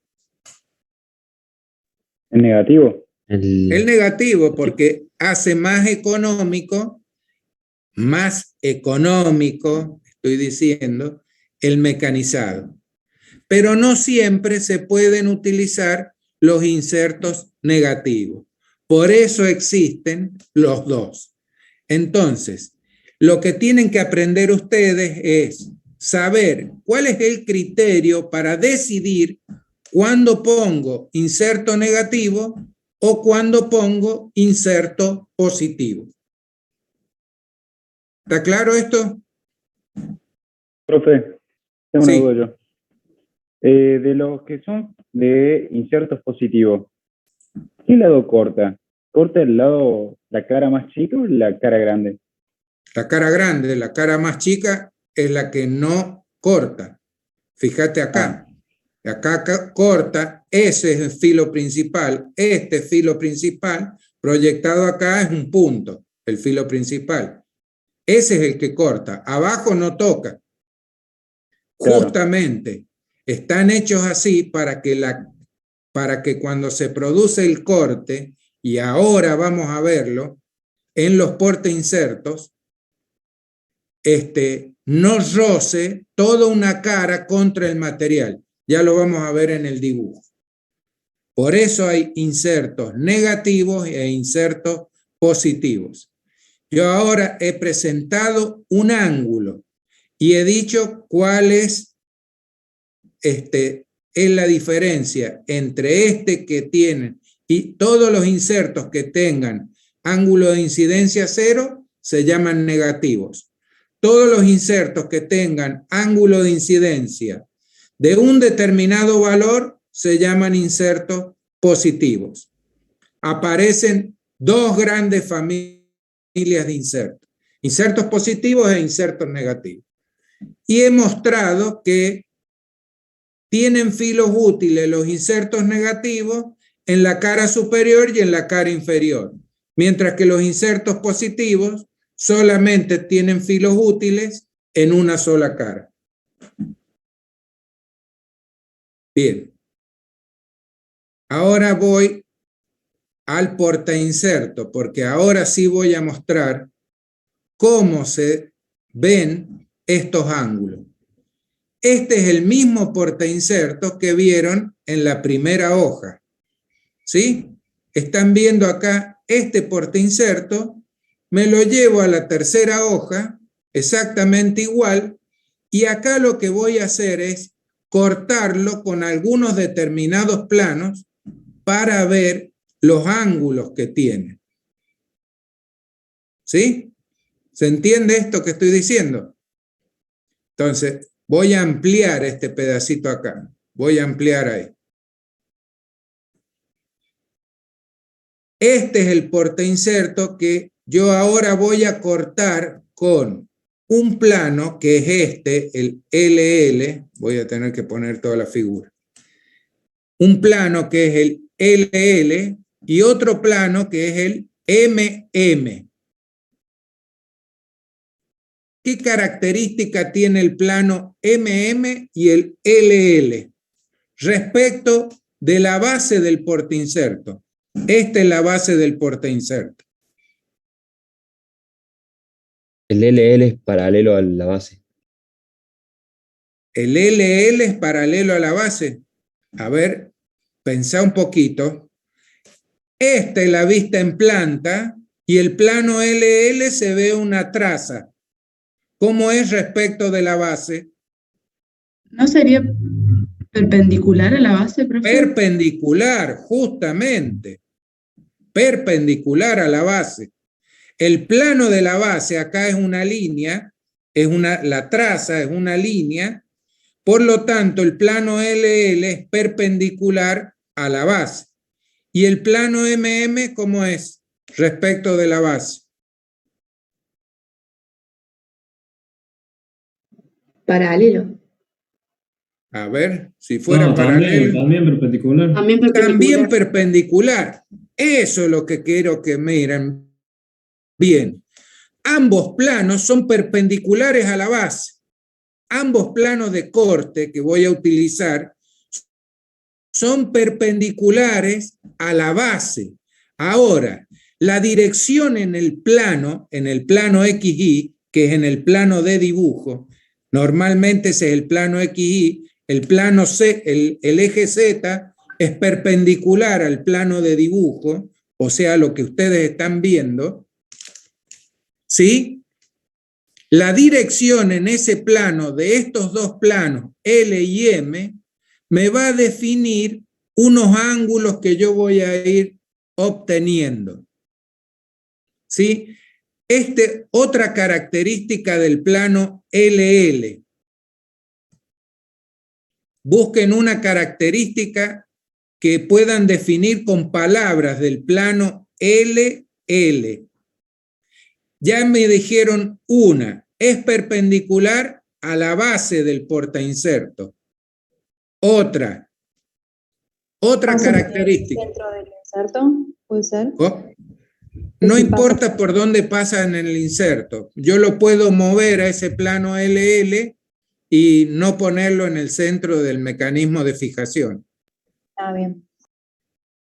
¿el negativo? El negativo, porque hace más económico, estoy diciendo, el mecanizado. Pero no siempre se pueden utilizar los insertos negativos. Por eso existen los dos. Entonces, lo que tienen que aprender ustedes es saber cuál es el criterio para decidir cuándo pongo inserto negativo o cuándo pongo inserto positivo. ¿Está claro esto? Profe, tengo Sí. una duda yo. De los que son de insertos positivos, ¿qué lado corta? ¿Corta el lado, la cara más chica o la cara grande? La cara grande, la cara más chica es la que no corta. Fíjate acá. Acá corta, ese es el filo principal. Este filo principal proyectado acá es un punto, el filo principal. Ese es el que corta. Abajo no toca. Claro. Justamente están hechos así para que cuando se produce el corte, y ahora vamos a verlo, en los portainsertos, no roce toda una cara contra el material. Ya lo vamos a ver en el dibujo. Por eso hay insertos negativos e insertos positivos. Yo ahora he presentado un ángulo y he dicho cuál es la diferencia entre este que tienen y todos los insertos que tengan ángulo de incidencia 0 se llaman negativos. Todos los insertos que tengan ángulo de incidencia de un determinado valor se llaman insertos positivos. Aparecen dos grandes familias de insertos: insertos positivos e insertos negativos. Y he mostrado que tienen filos útiles los insertos negativos en la cara superior y en la cara inferior, mientras que los insertos positivos solamente tienen filos útiles en una sola cara. Bien. Ahora voy al portainserto, porque ahora sí voy a mostrar cómo se ven estos ángulos. Este es el mismo portainserto que vieron en la primera hoja. ¿Sí? Están viendo acá este portainserto, me lo llevo a la tercera hoja, exactamente igual, y acá lo que voy a hacer es cortarlo con algunos determinados planos para ver los ángulos que tiene. ¿Sí? ¿Se entiende esto que estoy diciendo? Entonces, voy a ampliar este pedacito acá. Voy a ampliar ahí. Este es el portainserto que yo ahora voy a cortar con un plano que es el LL. Voy a tener que poner toda la figura. Un plano que es el LL y otro plano que es el MM. ¿Qué característica tiene el plano MM y el LL respecto de la base del portainserto? Esta es la base del portainserto. El LL es paralelo a la base. El LL es paralelo a la base. A ver, pensá un poquito. Esta es la vista en planta y el plano LL se ve una traza. ¿Cómo es respecto de la base? ¿No sería perpendicular a la base, profe? Perpendicular, justamente. Perpendicular a la base. El plano de la base acá es una línea, la traza es una línea, por lo tanto el plano LL es perpendicular a la base. ¿Y el plano MM cómo es respecto de la base? Paralelo. A ver, si fuera No, paralelo. también perpendicular. También perpendicular. Eso es lo que quiero que miren bien. Ambos planos son perpendiculares a la base. Ambos planos de corte que voy a utilizar son perpendiculares a la base. Ahora, la dirección en el plano XY, que es en el plano de dibujo, normalmente ese es el plano XY, el plano C, el eje Z es perpendicular al plano de dibujo, o sea, lo que ustedes están viendo, ¿sí? La dirección en ese plano de estos dos planos, L y M, me va a definir unos ángulos que yo voy a ir obteniendo. ¿Sí? Otra característica del plano LL. Busquen una característica que puedan definir con palabras del plano LL. Ya me dijeron una, es perpendicular a la base del portainserto. Otra característica. ¿Centro del inserto? ¿Puede ser? No importa por dónde pasa en el inserto. Yo lo puedo mover a ese plano LL y no ponerlo en el centro del mecanismo de fijación. Ah, bien.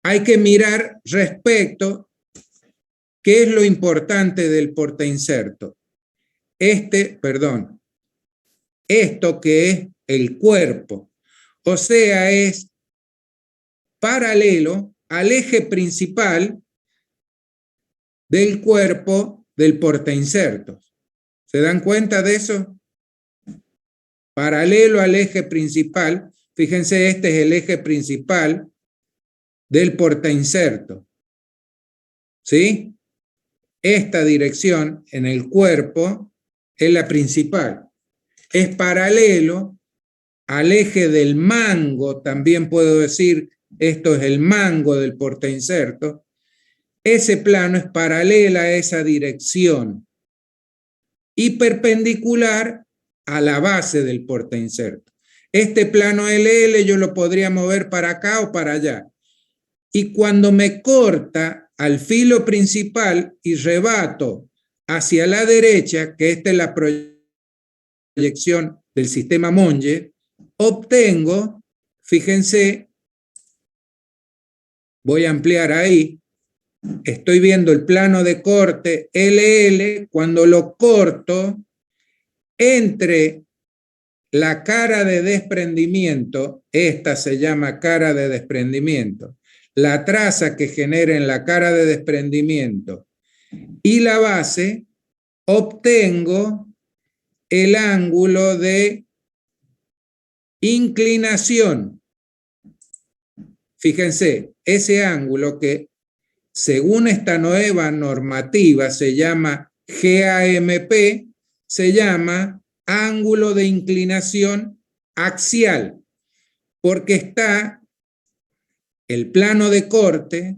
Hay que mirar respecto qué es lo importante del portainserto. Esto que es el cuerpo. O sea, es paralelo al eje principal del cuerpo del portainsertos. ¿Se dan cuenta de eso? Paralelo al eje principal. Fíjense, este es el eje principal del portainserto. ¿Sí? Esta dirección en el cuerpo es la principal. Es paralelo al eje del mango, también puedo decir, esto es el mango del portainserto. Ese plano es paralela a esa dirección y perpendicular a la base del portainserto. Este plano LL yo lo podría mover para acá o para allá. Y cuando me corta al filo principal y rebato hacia la derecha, que esta es la proyección del sistema Monge, obtengo, fíjense, voy a ampliar ahí, estoy viendo el plano de corte LL, cuando lo corto entre la cara de desprendimiento, esta se llama cara de desprendimiento, la traza que genera en la cara de desprendimiento y la base, obtengo el ángulo de inclinación. Fíjense, ese ángulo que según esta nueva normativa se llama GAMP, se llama ángulo de inclinación axial, porque el plano de corte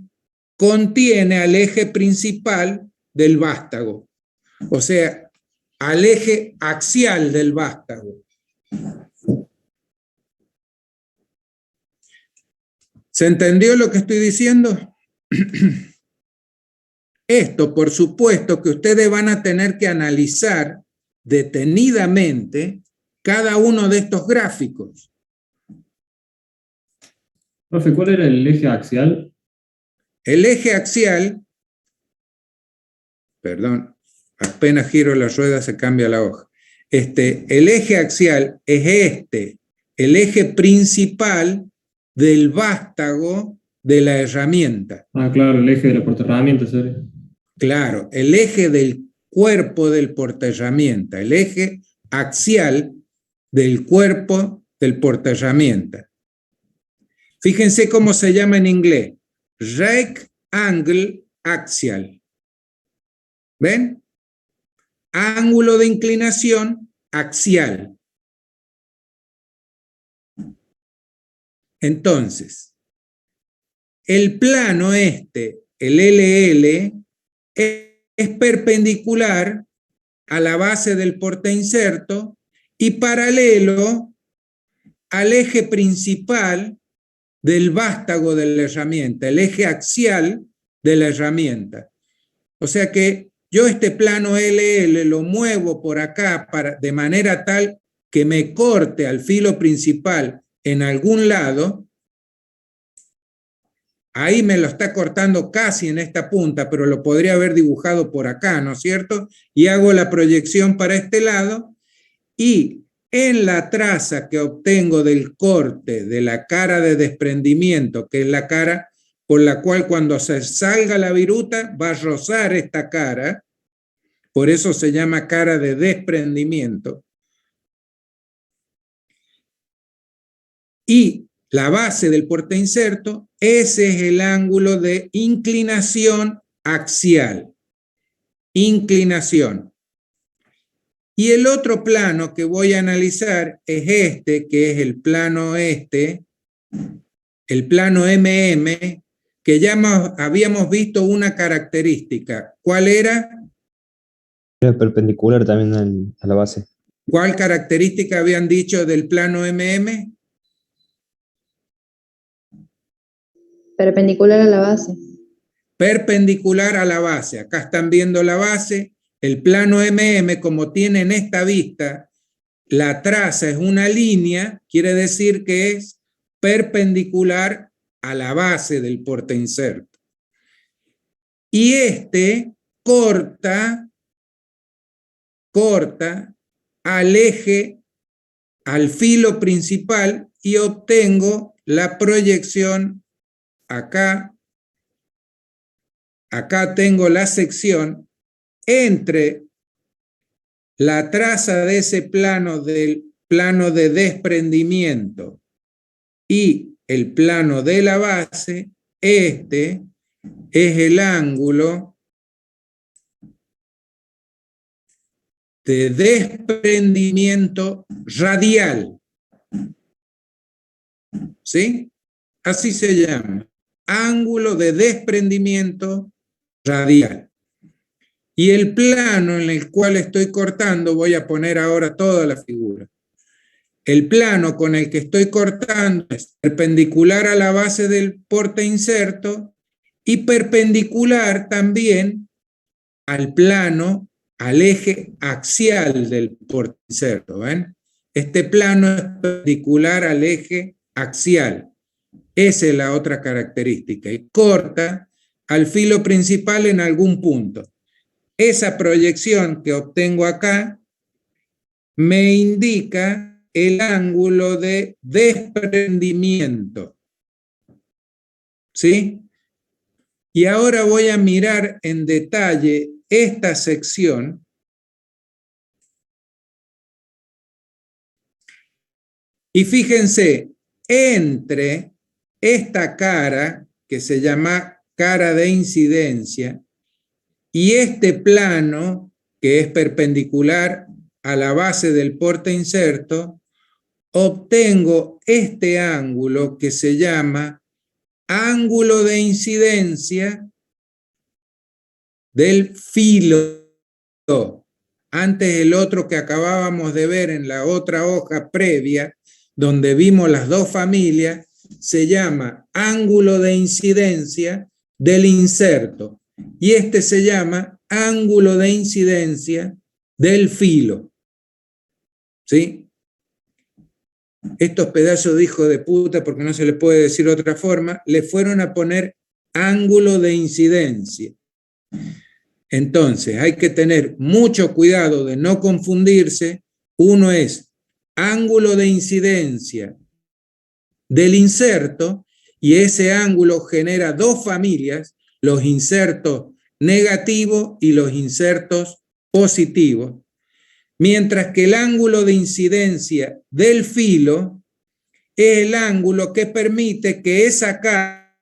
contiene al eje principal del vástago, o sea, al eje axial del vástago. ¿Se entendió lo que estoy diciendo? Esto, por supuesto, que ustedes van a tener que analizar detenidamente cada uno de estos gráficos. Profe, ¿cuál era el eje axial? El eje axial, perdón, Apenas giro la rueda se cambia la hoja. El eje axial es el eje principal del vástago de la herramienta. Ah, claro, el eje de la portaherramienta sería. Claro, el eje del cuerpo del portaherramienta, el eje axial del cuerpo del portaherramienta. Fíjense cómo se llama en inglés. Right angle axial. ¿Ven? Ángulo de inclinación axial. Entonces, el plano el LL, es perpendicular a la base del portainserto y paralelo al eje principal del vástago de la herramienta, el eje axial de la herramienta. O sea que yo este plano LL lo muevo por acá de manera tal que me corte al filo principal en algún lado. Ahí me lo está cortando casi en esta punta, pero lo podría haber dibujado por acá, ¿no es cierto? Y hago la proyección para este lado y en la traza que obtengo del corte de la cara de desprendimiento, que es la cara por la cual cuando se salga la viruta va a rozar esta cara, por eso se llama cara de desprendimiento. Y la base del portainserto, ese es el ángulo de inclinación axial. Inclinación. Y el otro plano que voy a analizar es que es el plano el plano MM, que ya habíamos visto una característica. ¿Cuál era? Era perpendicular también a la base. ¿Cuál característica habían dicho del plano MM? Perpendicular a la base. Perpendicular a la base. Acá están viendo la base. El plano MM, como tiene en esta vista, la traza es una línea, quiere decir que es perpendicular a la base del portainserto. Y corta al eje, al filo principal y obtengo la proyección acá. Acá tengo la sección entre la traza de ese plano del plano de desprendimiento y el plano de la base. Este es el ángulo de desprendimiento radial. ¿Sí? Así se llama. Ángulo de desprendimiento radial. Y el plano en el cual estoy cortando, voy a poner ahora toda la figura. El plano con el que estoy cortando es perpendicular a la base del portainserto y perpendicular también al plano, al eje axial del portainserto. ¿Ven? Este plano es perpendicular al eje axial. Esa es la otra característica. Y corta al filo principal en algún punto. Esa proyección que obtengo acá me indica el ángulo de desprendimiento. ¿Sí? Y ahora voy a mirar en detalle esta sección. Y fíjense, entre esta cara, que se llama cara de incidencia, y este plano, que es perpendicular a la base del portainserto, obtengo este ángulo que se llama ángulo de incidencia del filo. Antes el otro que acabábamos de ver en la otra hoja previa, donde vimos las dos familias, se llama ángulo de incidencia del inserto. Y este se llama ángulo de incidencia del filo. ¿Sí? Estos pedazos de hijo de puta, porque no se le puede decir de otra forma, le fueron a poner ángulo de incidencia. Entonces, hay que tener mucho cuidado de no confundirse. Uno es ángulo de incidencia del inserto, y ese ángulo genera dos familias, los insertos negativos y los insertos positivos, mientras que el ángulo de incidencia del filo es el ángulo que permite que esa cara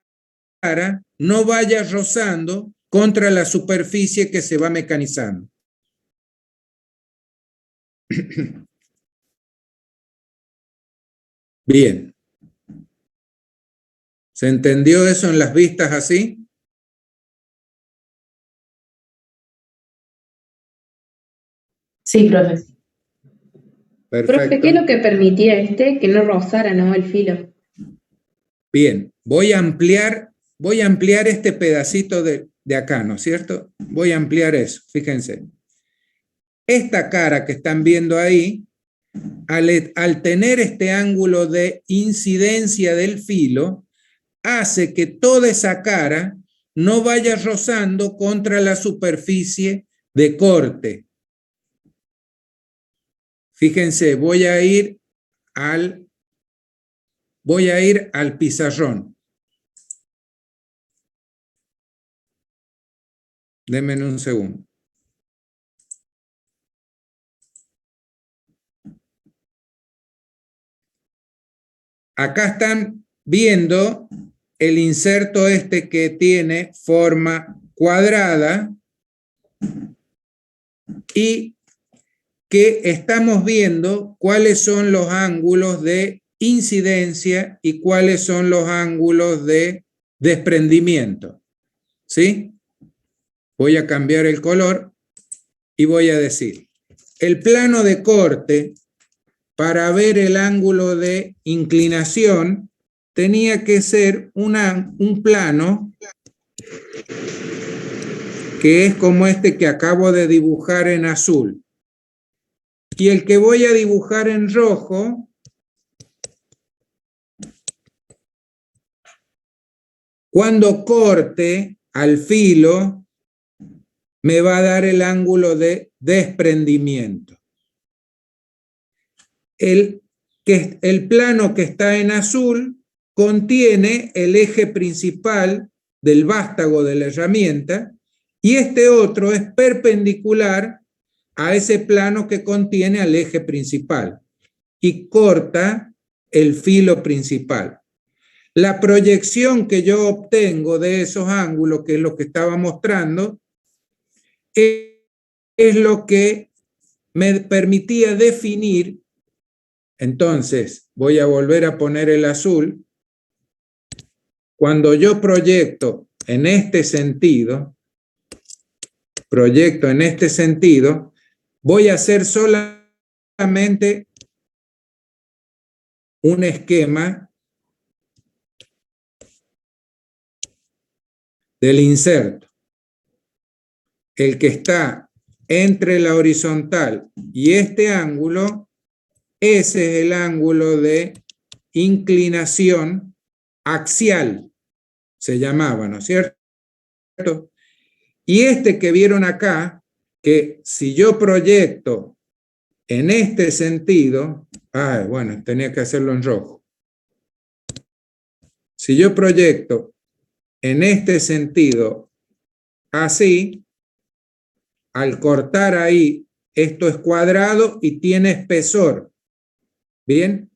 no vaya rozando contra la superficie que se va mecanizando. Bien. ¿Se entendió eso en las vistas así? Sí, profe. Perfecto. Profe, ¿qué es lo que permitía que no rozara, ¿no? El filo. Bien, voy a ampliar este pedacito de acá, ¿no es cierto? Voy a ampliar eso, fíjense. Esta cara que están viendo ahí, al tener este ángulo de incidencia del filo, hace que toda esa cara no vaya rozando contra la superficie de corte. Fíjense, voy a ir al pizarrón. Denme un segundo. Acá están viendo el inserto que tiene forma cuadrada y que estamos viendo cuáles son los ángulos de incidencia y cuáles son los ángulos de desprendimiento. ¿Sí? Voy a cambiar el color y voy a decir, el plano de corte, para ver el ángulo de inclinación, tenía que ser un plano que es como este que acabo de dibujar en azul. Y el que voy a dibujar en rojo cuando corte al filo me va a dar el ángulo de desprendimiento. El plano que está en azul contiene el eje principal del vástago de la herramienta y este otro es perpendicular a ese plano que contiene al eje principal y corta el filo principal. La proyección que yo obtengo de esos ángulos, que es lo que estaba mostrando, es lo que me permitía definir. Entonces, voy a volver a poner el azul. Cuando yo proyecto en este sentido, voy a hacer solamente un esquema del inserto. El que está entre la horizontal y este ángulo, ese es el ángulo de inclinación axial, se llamaba, ¿no es cierto? Y este que vieron acá, que si yo proyecto en este sentido, bueno, tenía que hacerlo en rojo. Si yo proyecto en este sentido, así, al cortar ahí, esto es cuadrado y tiene espesor. ¿Bien?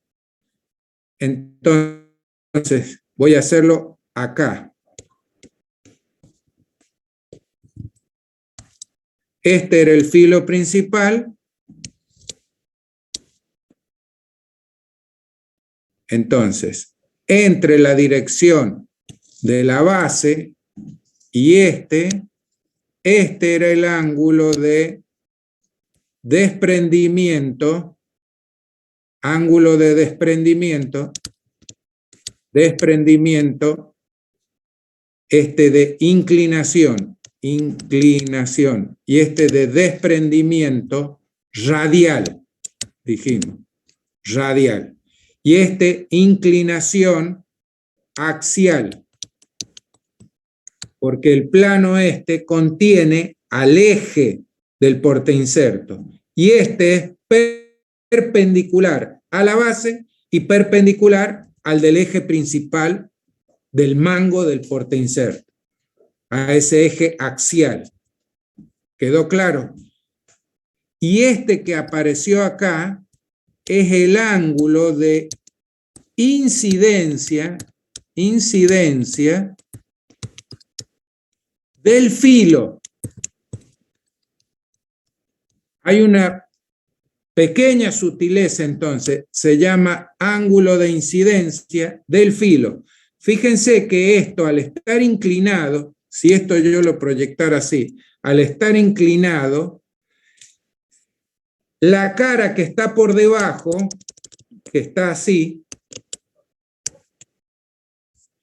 Entonces, voy a hacerlo acá. Este era el filo principal. Entonces, entre la dirección de la base y este era el ángulo de desprendimiento, de inclinación, y este de desprendimiento radial, dijimos, radial, y este inclinación axial, porque el plano contiene al eje del portainserto. Y este es perpendicular a la base y perpendicular al del eje principal del mango del portainserto, a ese eje axial. ¿Quedó claro? Y este que apareció acá es el ángulo de incidencia del filo. Hay una pequeña sutileza entonces, se llama ángulo de incidencia del filo. Fíjense que esto al estar inclinado, si esto yo lo proyectara así, al estar inclinado, la cara que está por debajo, que está así,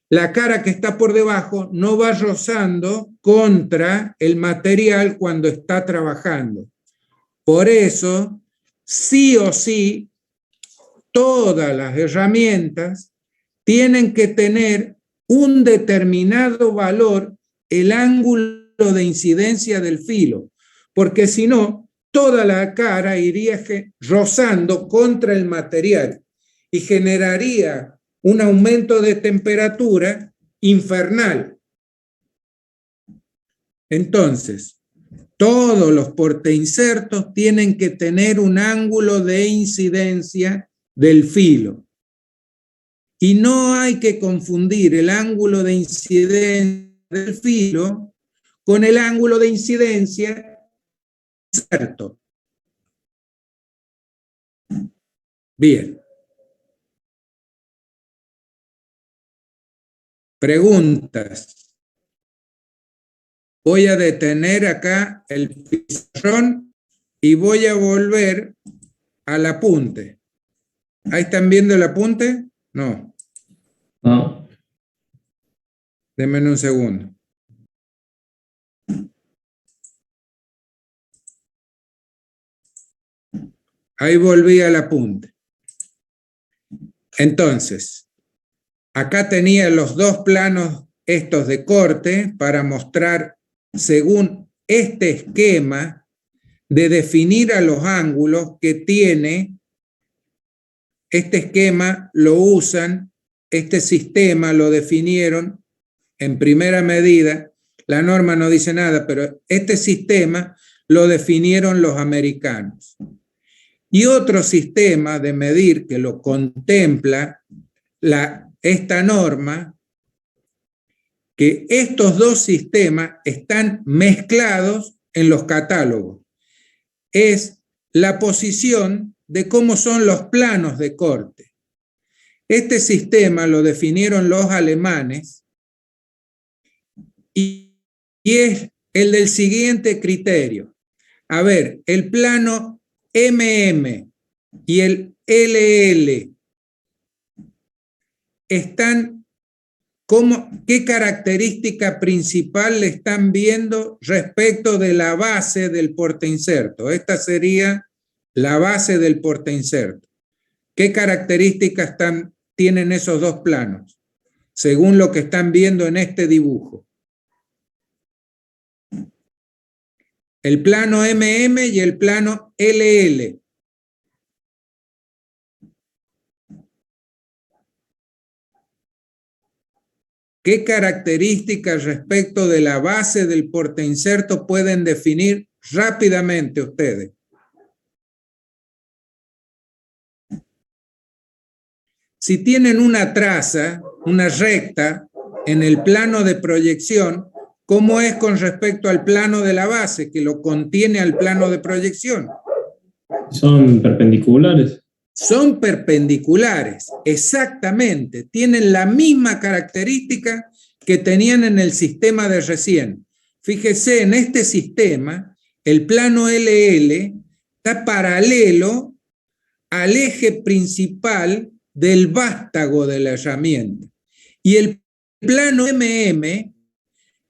la cara que está por debajo no va rozando contra el material cuando está trabajando. Por eso, sí o sí, todas las herramientas tienen que tener un determinado valor, el ángulo de incidencia del filo, porque si no, toda la cara iría rozando contra el material y generaría un aumento de temperatura infernal. Entonces, todos los portainsertos tienen que tener un ángulo de incidencia del filo. Y no hay que confundir el ángulo de incidencia del filo con el ángulo de incidencia del inserto. Bien. Preguntas. Voy a detener acá el pizarrón y voy a volver al apunte. ¿Ahí están viendo el apunte? No. No. Denme un segundo. Ahí volví al apunte. Entonces, acá tenía los dos planos estos de corte para mostrar, según este esquema, de definir a los ángulos que tiene. Este esquema lo usan, este sistema lo definieron en primera medida. La norma no dice nada, pero este sistema lo definieron los americanos. Y otro sistema de medir que lo contempla esta norma, que estos dos sistemas están mezclados en los catálogos, es la posición de cómo son los planos de corte. Este sistema lo definieron los alemanes y es el del siguiente criterio. A ver, el plano MM y el LL están, ¿qué característica principal le están viendo respecto de la base del portainserto? Esta sería la base del portainserto. ¿Qué características tienen esos dos planos? Según lo que están viendo en este dibujo. El plano MM y el plano LL. ¿Qué características respecto de la base del portainserto pueden definir rápidamente ustedes? Si tienen una traza, una recta, en el plano de proyección, ¿cómo es con respecto al plano de la base, que lo contiene al plano de proyección? ¿Son perpendiculares? Son perpendiculares, exactamente. Tienen la misma característica que tenían en el sistema de recién. Fíjese, en este sistema, el plano LL está paralelo al eje principal del vástago de la herramienta. Y el plano MM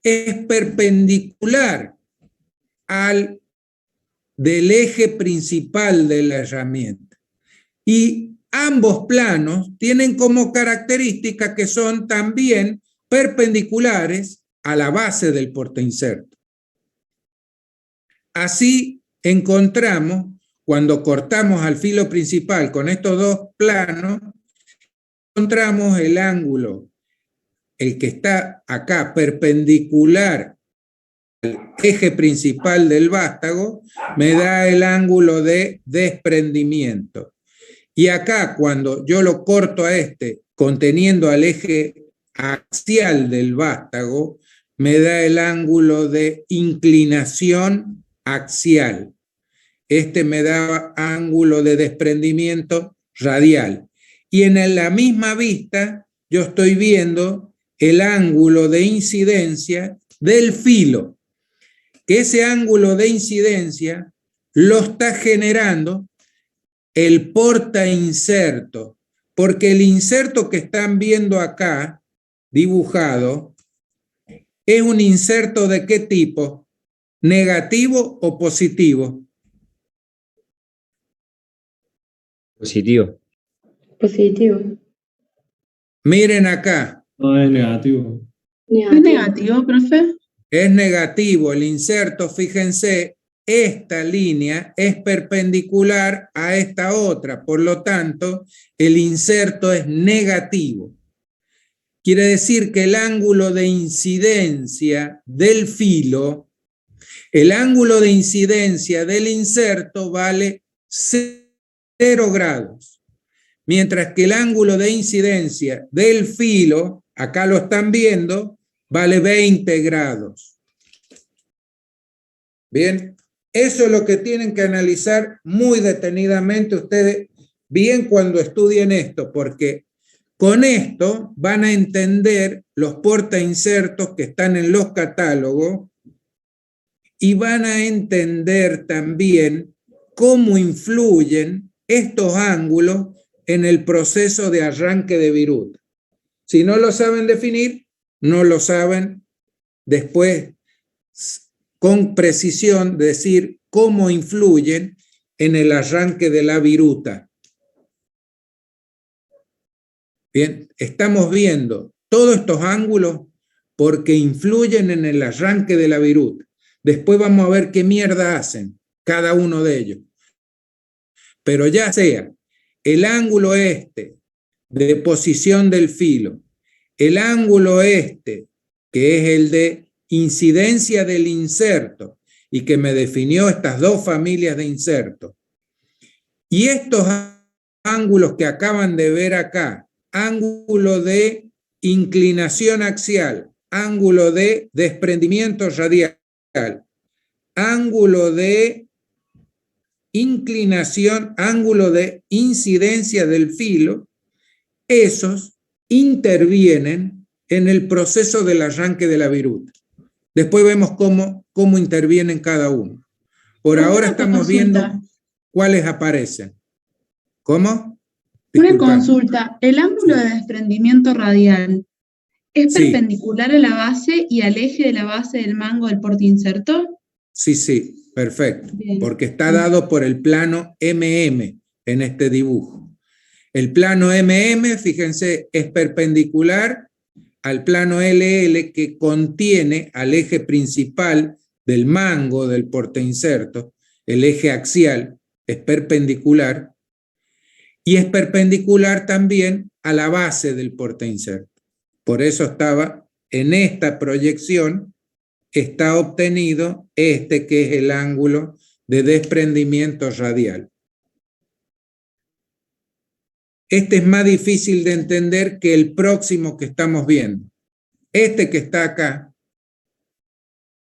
es perpendicular al del eje principal de la herramienta. Y ambos planos tienen como característica que son también perpendiculares a la base del portainserto. así encontramos, cuando cortamos al filo principal con estos dos planos, encontramos el ángulo, el que está acá perpendicular al eje principal del vástago, me da el ángulo de desprendimiento. Y acá, cuando yo lo corto a este, conteniendo al eje axial del vástago, me da el ángulo de inclinación axial. Este me da ángulo de desprendimiento radial. Y en la misma vista yo estoy viendo el ángulo de incidencia del filo, que ese ángulo de incidencia lo está generando el portainserto, porque el inserto que están viendo acá, dibujado, es un inserto ¿de qué tipo? ¿Negativo o positivo? Positivo. Positivo. Miren acá. No, es negativo. ¿Es negativo, profe? Es negativo el inserto, fíjense, esta línea es perpendicular a esta otra, por lo tanto, el inserto es negativo. Quiere decir que el ángulo de incidencia del filo, el ángulo de incidencia del inserto vale 0 grados, mientras que el ángulo de incidencia del filo, acá lo están viendo, vale 20 grados. Bien, eso es lo que tienen que analizar muy detenidamente ustedes bien cuando estudien esto, porque con esto van a entender los portainsertos que están en los catálogos y van a entender también cómo influyen estos ángulos en el proceso de arranque de viruta. Si no lo saben definir, no lo saben después con precisión decir cómo influyen en el arranque de la viruta. Bien, estamos viendo todos estos ángulos porque influyen en el arranque de la viruta. Después vamos a ver qué mierda hacen cada uno de ellos. Pero ya sea el ángulo este de posición del filo, el ángulo este, que es el de incidencia del inserto y que me definió estas dos familias de insertos, y estos ángulos que acaban de ver acá, ángulo de inclinación axial, ángulo de desprendimiento radial, ángulo de inclinación, ángulo de incidencia del filo, esos intervienen en el proceso del arranque de la viruta. Después vemos cómo intervienen cada uno. Por ahora estamos viendo cuáles aparecen. ¿Cómo? Una Disculpa. consulta. ¿El ángulo de desprendimiento radial es Sí. perpendicular a la base y al eje de la base del mango del portainserto? Sí, perfecto. Bien. Porque está dado por el plano MM en este dibujo. El plano MM, fíjense, es perpendicular al plano LL que contiene al eje principal del mango del portainserto, el eje axial es perpendicular y es perpendicular también a la base del portainserto. Por eso estaba en esta proyección, está obtenido este que es el ángulo de desprendimiento radial. Este es más difícil de entender que el próximo que estamos viendo. Este que está acá,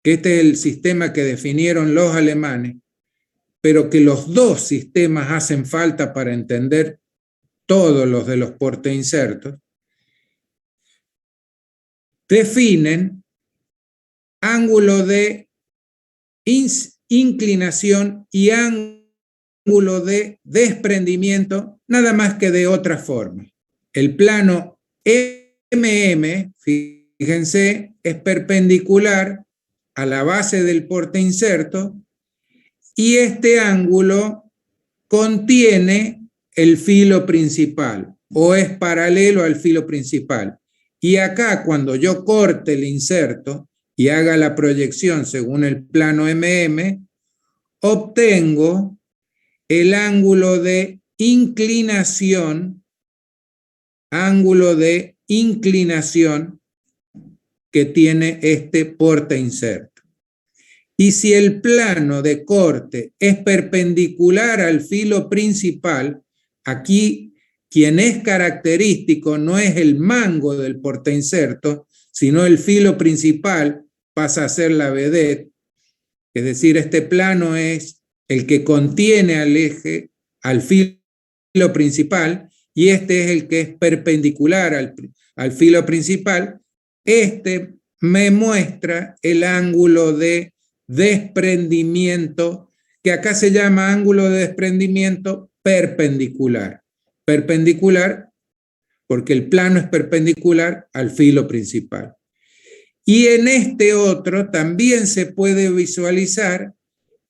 que este es el sistema que definieron los alemanes, pero que los dos sistemas hacen falta para entender todos los de los portainsertos, definen ángulo de inclinación y ángulo de desprendimiento, nada más que de otra forma. El plano MM, fíjense, es perpendicular a la base del portainserto y este ángulo contiene el filo principal o es paralelo al filo principal. Y acá, cuando yo corte el inserto y haga la proyección según el plano MM, obtengo el ángulo de inclinación que tiene este portainserto. Y si el plano de corte es perpendicular al filo principal, aquí quien es característico no es el mango del portainserto, sino el filo principal pasa a ser la vedette. Es decir, este plano es el que contiene al filo principal, y este es el que es perpendicular al filo principal. Este me muestra el ángulo de desprendimiento, que acá se llama ángulo de desprendimiento perpendicular. Perpendicular porque el plano es perpendicular al filo principal. Y en este otro también se puede visualizar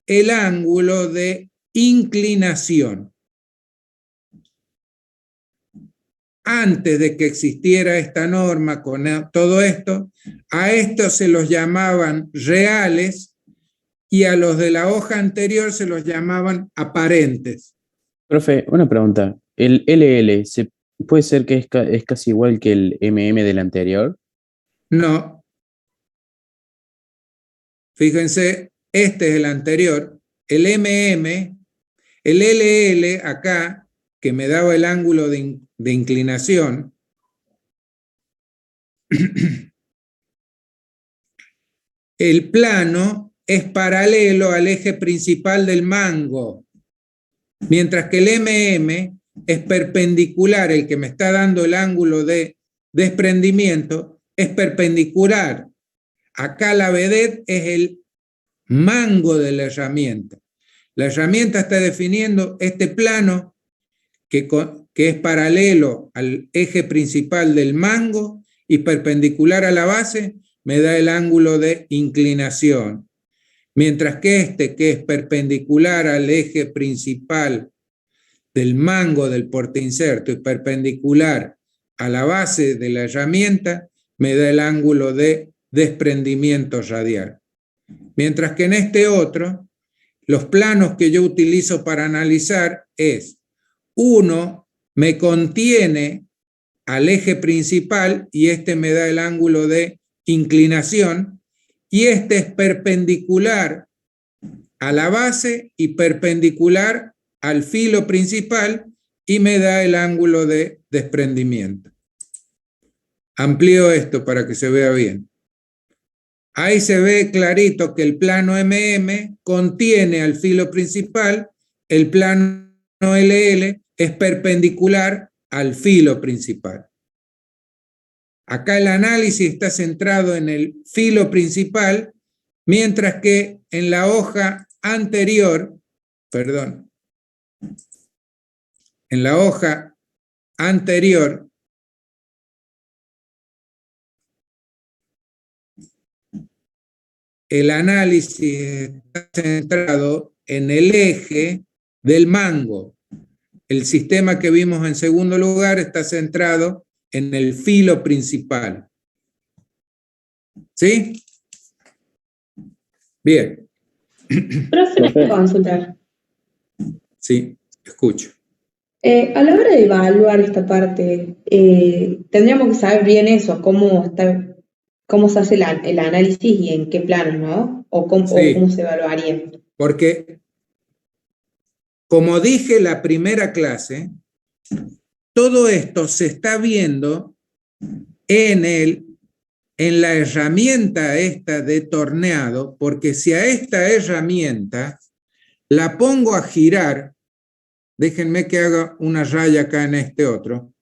el ángulo de inclinación. Antes de que existiera esta norma con todo esto, a estos se los llamaban reales y a los de la hoja anterior se los llamaban aparentes. Profe, una pregunta. ¿El LL puede ser que es casi igual que el MM del anterior? No. Fíjense, este es el anterior. El MM, el LL acá, que me daba el ángulo de inclinación, el plano es paralelo al eje principal del mango, mientras que el MM es perpendicular, el que me está dando el ángulo de desprendimiento es perpendicular. Acá la vedette es el mango de la herramienta. La herramienta está definiendo este plano que es paralelo al eje principal del mango y perpendicular a la base, me da el ángulo de inclinación. Mientras que este, que es perpendicular al eje principal del mango del portainserto y perpendicular a la base de la herramienta, me da el ángulo de desprendimiento radial. Mientras que en este otro, los planos que yo utilizo para analizar es: uno me contiene al eje principal y este me da el ángulo de inclinación, y este es perpendicular a la base y perpendicular al filo principal y me da el ángulo de desprendimiento. Amplío esto para que se vea bien. Ahí se ve clarito que el plano MM contiene al filo principal, el plano LL es perpendicular al filo principal. Acá el análisis está centrado en el filo principal, mientras que en la hoja anterior, en la hoja anterior, el análisis está centrado en el eje del mango. El sistema que vimos en segundo lugar está centrado en el filo principal. ¿Sí? Bien. Profe, ¿puedo consultar? Sí, escucho. A la hora de evaluar esta parte, tendríamos que saber bien eso, cómo se hace el análisis y en qué plano, ¿no? O cómo se evaluaría. Porque, como dije la primera clase, todo esto se está viendo en la herramienta esta de torneado, porque si a esta herramienta la pongo a girar, déjenme que haga una raya acá en este otro.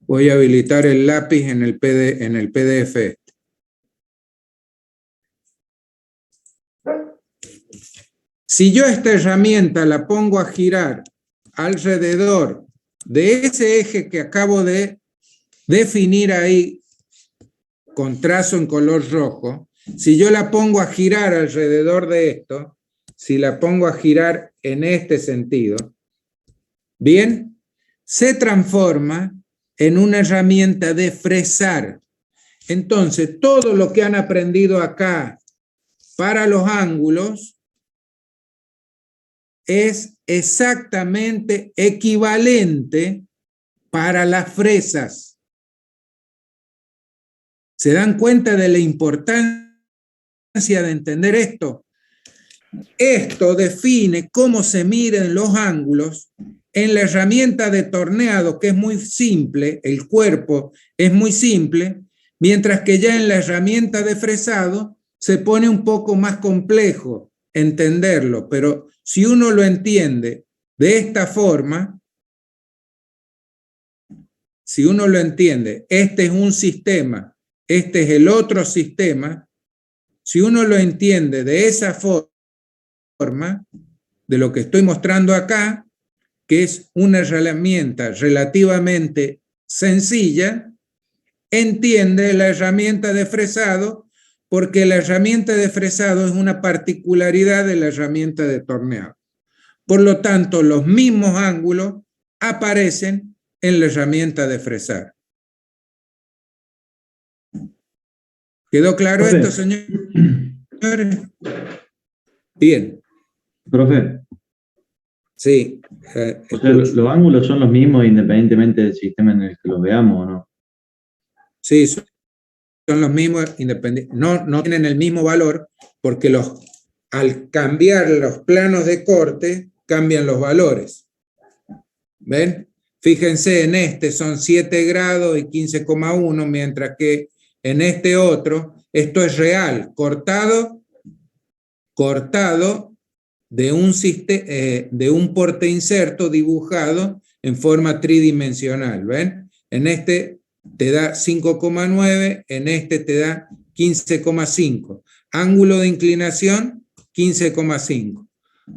Voy a habilitar el lápiz en el PDF. Si yo esta herramienta la pongo a girar alrededor de ese eje que acabo de definir ahí con trazo en color rojo, si yo la pongo a girar alrededor de esto, si la pongo a girar en este sentido, bien, se transforma en una herramienta de fresar. Entonces, todo lo que han aprendido acá para los ángulos es exactamente equivalente para las fresas. ¿Se dan cuenta de la importancia de entender esto? Esto define cómo se miden los ángulos en la herramienta de torneado, que es muy simple, el cuerpo es muy simple, mientras que ya en la herramienta de fresado se pone un poco más complejo entenderlo, pero si uno lo entiende de esta forma, si uno lo entiende, este es un sistema, este es el otro sistema, si uno lo entiende de esa forma, de lo que estoy mostrando acá, que es una herramienta relativamente sencilla, entiende la herramienta de fresado, porque la herramienta de fresado es una particularidad de la herramienta de torneado. Por lo tanto, los mismos ángulos aparecen en la herramienta de fresar. ¿Quedó claro Profe. esto, señores? Bien. Profe, Sí. o sea, los ángulos son los mismos independientemente del sistema en el que los veamos, ¿o no? Sí, son los mismos independientes. No tienen el mismo valor porque al cambiar los planos de corte, cambian los valores. ¿Ven? Fíjense, en este son 7 grados y 15,1, mientras que en este otro, esto es real, cortado de un portainserto dibujado en forma tridimensional. ¿Ven? En este te da 5,9, en este te da 15,5. Ángulo de inclinación, 15,5.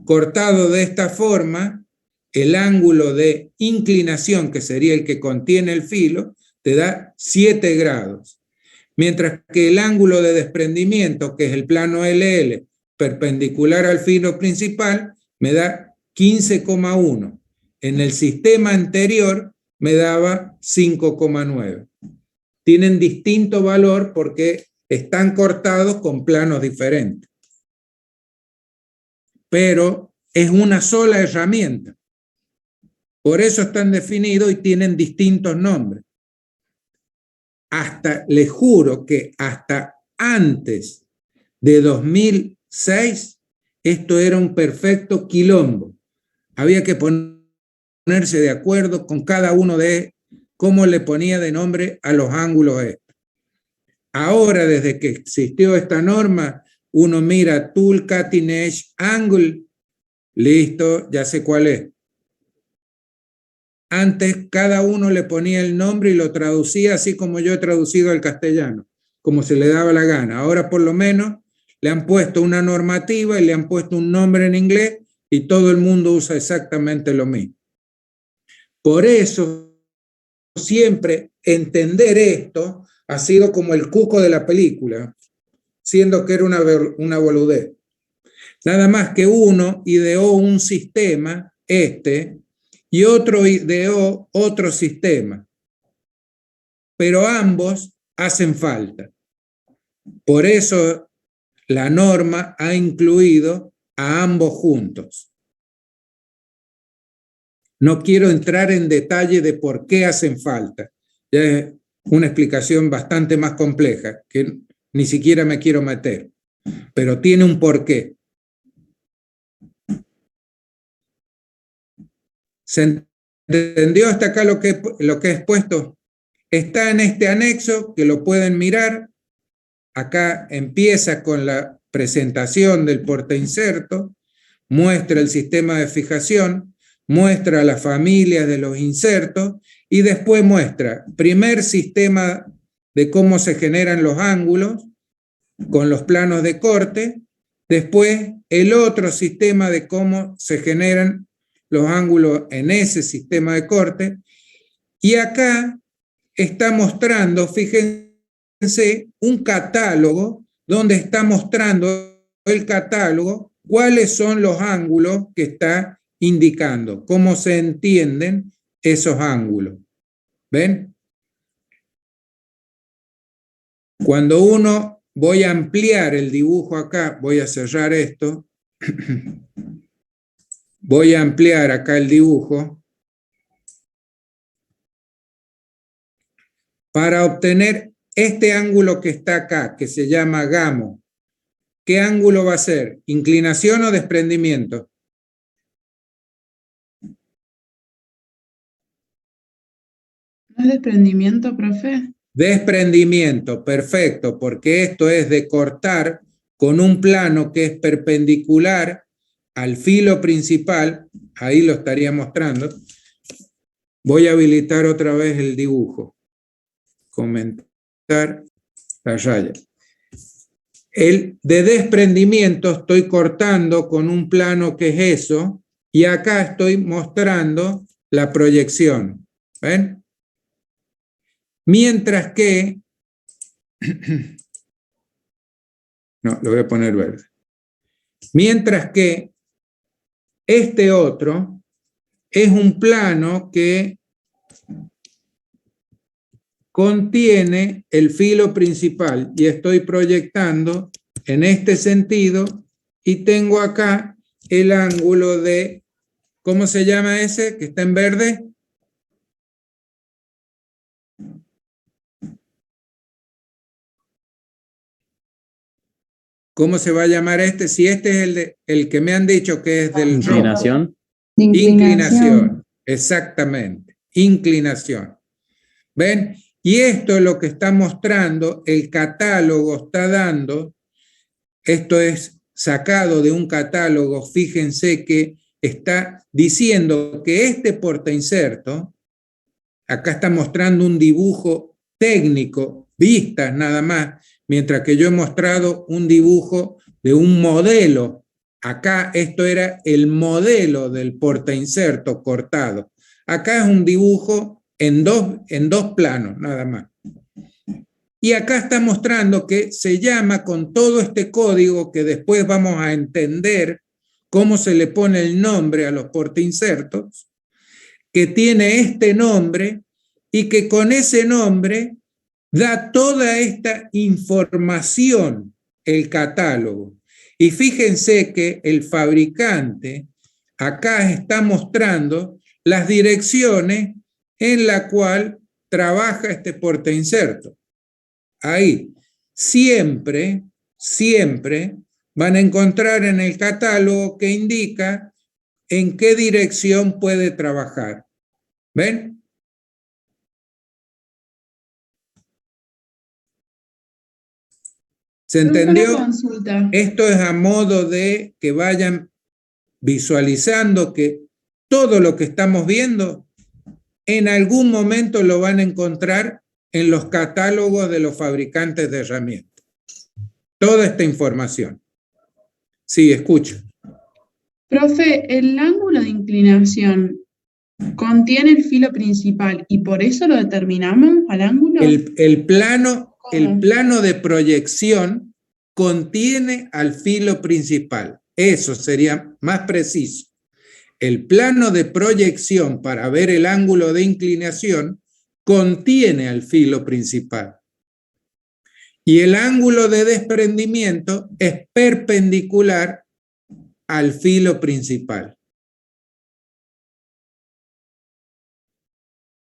Cortado de esta forma, el ángulo de inclinación, que sería el que contiene el filo, te da 7 grados. Mientras que el ángulo de desprendimiento, que es el plano LL, perpendicular al filo principal, me da 15,1. En el sistema anterior me daba 5,9. Tienen distinto valor porque están cortados con planos diferentes. Pero es una sola herramienta. Por eso están definidos y tienen distintos nombres. Les juro que hasta antes de 2006, esto era un perfecto quilombo. Había que ponerse de acuerdo con cada uno de cómo le ponía de nombre a los ángulos estos. Ahora, desde que existió esta norma, uno mira Tool Cutting Edge Angle, listo, ya sé cuál es. Antes cada uno le ponía el nombre y lo traducía así como yo he traducido al castellano, como se le daba la gana. Ahora por lo menos le han puesto una normativa y le han puesto un nombre en inglés y todo el mundo usa exactamente lo mismo. Por eso siempre entender esto ha sido como el cuco de la película, siendo que era una boludez. Nada más que uno ideó un sistema, y otro ideó otro sistema, pero ambos hacen falta. Por eso la norma ha incluido a ambos juntos. No quiero entrar en detalle de por qué hacen falta. Ya es una explicación bastante más compleja que ni siquiera me quiero meter, pero tiene un porqué. ¿Se entendió hasta acá lo que he expuesto? Está en este anexo, que lo pueden mirar. Acá empieza con la presentación del portainserto, muestra el sistema de fijación, muestra las familias de los insertos y después muestra primer sistema de cómo se generan los ángulos con los planos de corte, después el otro sistema de cómo se generan los ángulos en ese sistema de corte, y acá está mostrando, fíjense, un catálogo donde está mostrando el catálogo cuáles son los ángulos que está indicando, cómo se entienden esos ángulos. ¿Ven? Cuando uno, voy a ampliar el dibujo acá, voy a cerrar esto, voy a ampliar acá el dibujo para obtener este ángulo que está acá, que se llama gamo. ¿Qué ángulo va a ser? ¿Inclinación o desprendimiento? ¿No es desprendimiento, profe? Desprendimiento, perfecto, porque esto es de cortar con un plano que es perpendicular al filo principal. Ahí lo estaría mostrando. Voy a habilitar otra vez el dibujo. Comentar la raya. El de desprendimiento estoy cortando con un plano que es eso, y acá estoy mostrando la proyección. ¿Ven? Mientras que, no, lo voy a poner verde. Mientras que este otro es un plano que contiene el filo principal y estoy proyectando en este sentido y tengo acá el ángulo de, ¿cómo se llama ese que está en verde? ¿Cómo se va a llamar este? Si este es el que me han dicho que es del rojo. Inclinación. Inclinación, exactamente, inclinación. ¿Ven? Y esto es lo que está mostrando, el catálogo está dando, esto es sacado de un catálogo, fíjense que está diciendo que este portainserto, acá está mostrando un dibujo técnico, vistas nada más, mientras que yo he mostrado un dibujo de un modelo. Acá esto era el modelo del portainserto cortado. Acá es un dibujo en dos planos, nada más. Y acá está mostrando que se llama con todo este código que después vamos a entender cómo se le pone el nombre a los portainsertos, que tiene este nombre y que con ese nombre da toda esta información el catálogo. Y fíjense que el fabricante acá está mostrando las direcciones en la cual trabaja este portainserto. Ahí, siempre van a encontrar en el catálogo que indica en qué dirección puede trabajar. ¿Ven? ¿Se entendió? Una consulta. Esto es a modo de que vayan visualizando que todo lo que estamos viendo en algún momento lo van a encontrar en los catálogos de los fabricantes de herramientas. Toda esta información. Sí, escucho. Profe, el ángulo de inclinación contiene el filo principal y por eso lo determinamos al ángulo. El plano de proyección contiene al filo principal. Eso sería más preciso. El plano de proyección para ver el ángulo de inclinación contiene al filo principal. Y el ángulo de desprendimiento es perpendicular al filo principal.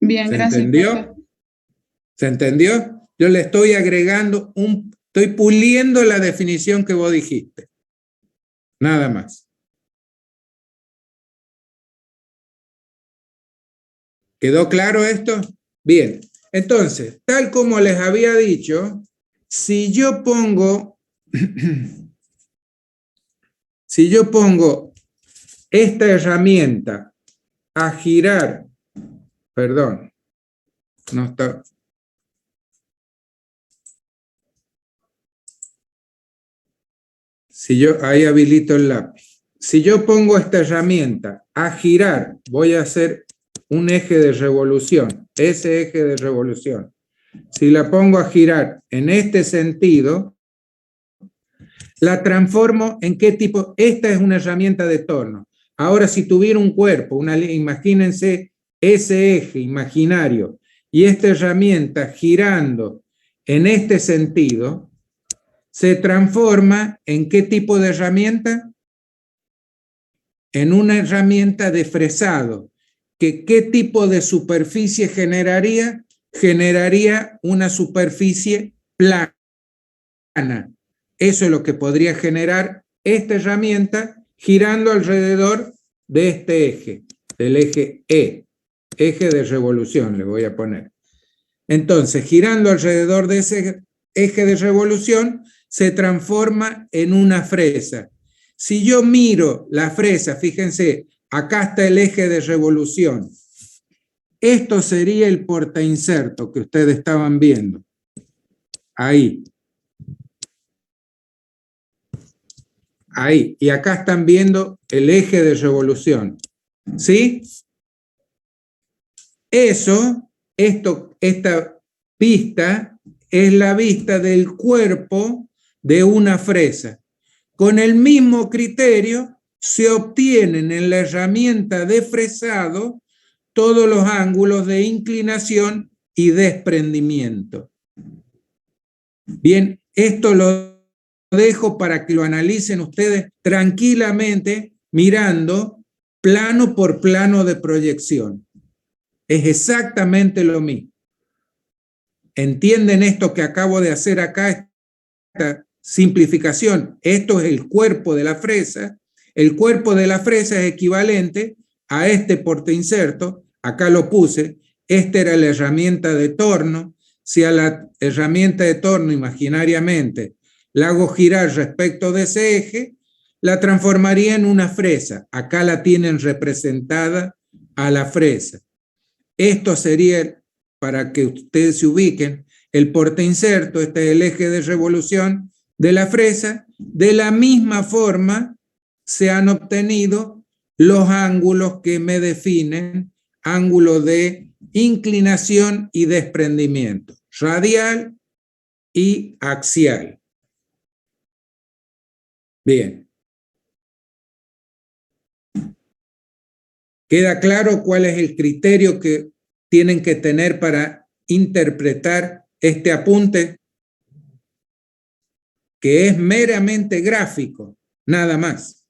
Bien, gracias. ¿Se entendió? ¿Se entendió? Yo le estoy agregando estoy puliendo la definición que vos dijiste. Nada más. ¿Quedó claro esto? Bien. Entonces, tal como les había dicho, si yo pongo esta herramienta a girar, perdón, no está. Si yo, ahí habilito el lápiz. Si yo pongo esta herramienta a girar, voy a hacer un eje de revolución, ese eje de revolución. Si la pongo a girar en este sentido, la transformo en qué tipo. Esta es una herramienta de torno. Ahora, si tuviera un cuerpo, imagínense ese eje imaginario y esta herramienta girando en este sentido, se transforma ¿en qué tipo de herramienta? En una herramienta de fresado. ¿Qué tipo de superficie generaría? Generaría una superficie plana. Eso es lo que podría generar esta herramienta girando alrededor de este eje, del eje E, eje de revolución le voy a poner. Entonces, girando alrededor de ese eje de revolución, se transforma en una fresa. Si yo miro la fresa, fíjense, acá está el eje de revolución. Esto sería el portainserto que ustedes estaban viendo. Ahí. Ahí. Y acá están viendo el eje de revolución. ¿Sí? Esta vista es la vista del cuerpo de una fresa. Con el mismo criterio se obtienen en la herramienta de fresado todos los ángulos de inclinación y desprendimiento. Bien, esto lo dejo para que lo analicen ustedes tranquilamente mirando plano por plano de proyección. Es exactamente lo mismo. ¿Entienden esto que acabo de hacer acá? Esta simplificación. Esto es el cuerpo de la fresa. El cuerpo de la fresa es equivalente a este portainserto. Acá lo puse. Esta era la herramienta de torno. Si a la herramienta de torno imaginariamente la hago girar respecto de ese eje, la transformaría en una fresa. Acá la tienen representada a la fresa. Esto sería, para que ustedes se ubiquen, el portainserto, este es el eje de revolución de la fresa. De la misma forma se han obtenido los ángulos que me definen, ángulo de inclinación y desprendimiento, radial y axial. Bien. ¿Queda claro cuál es el criterio que tienen que tener para interpretar este apunte? Que es meramente gráfico, nada más.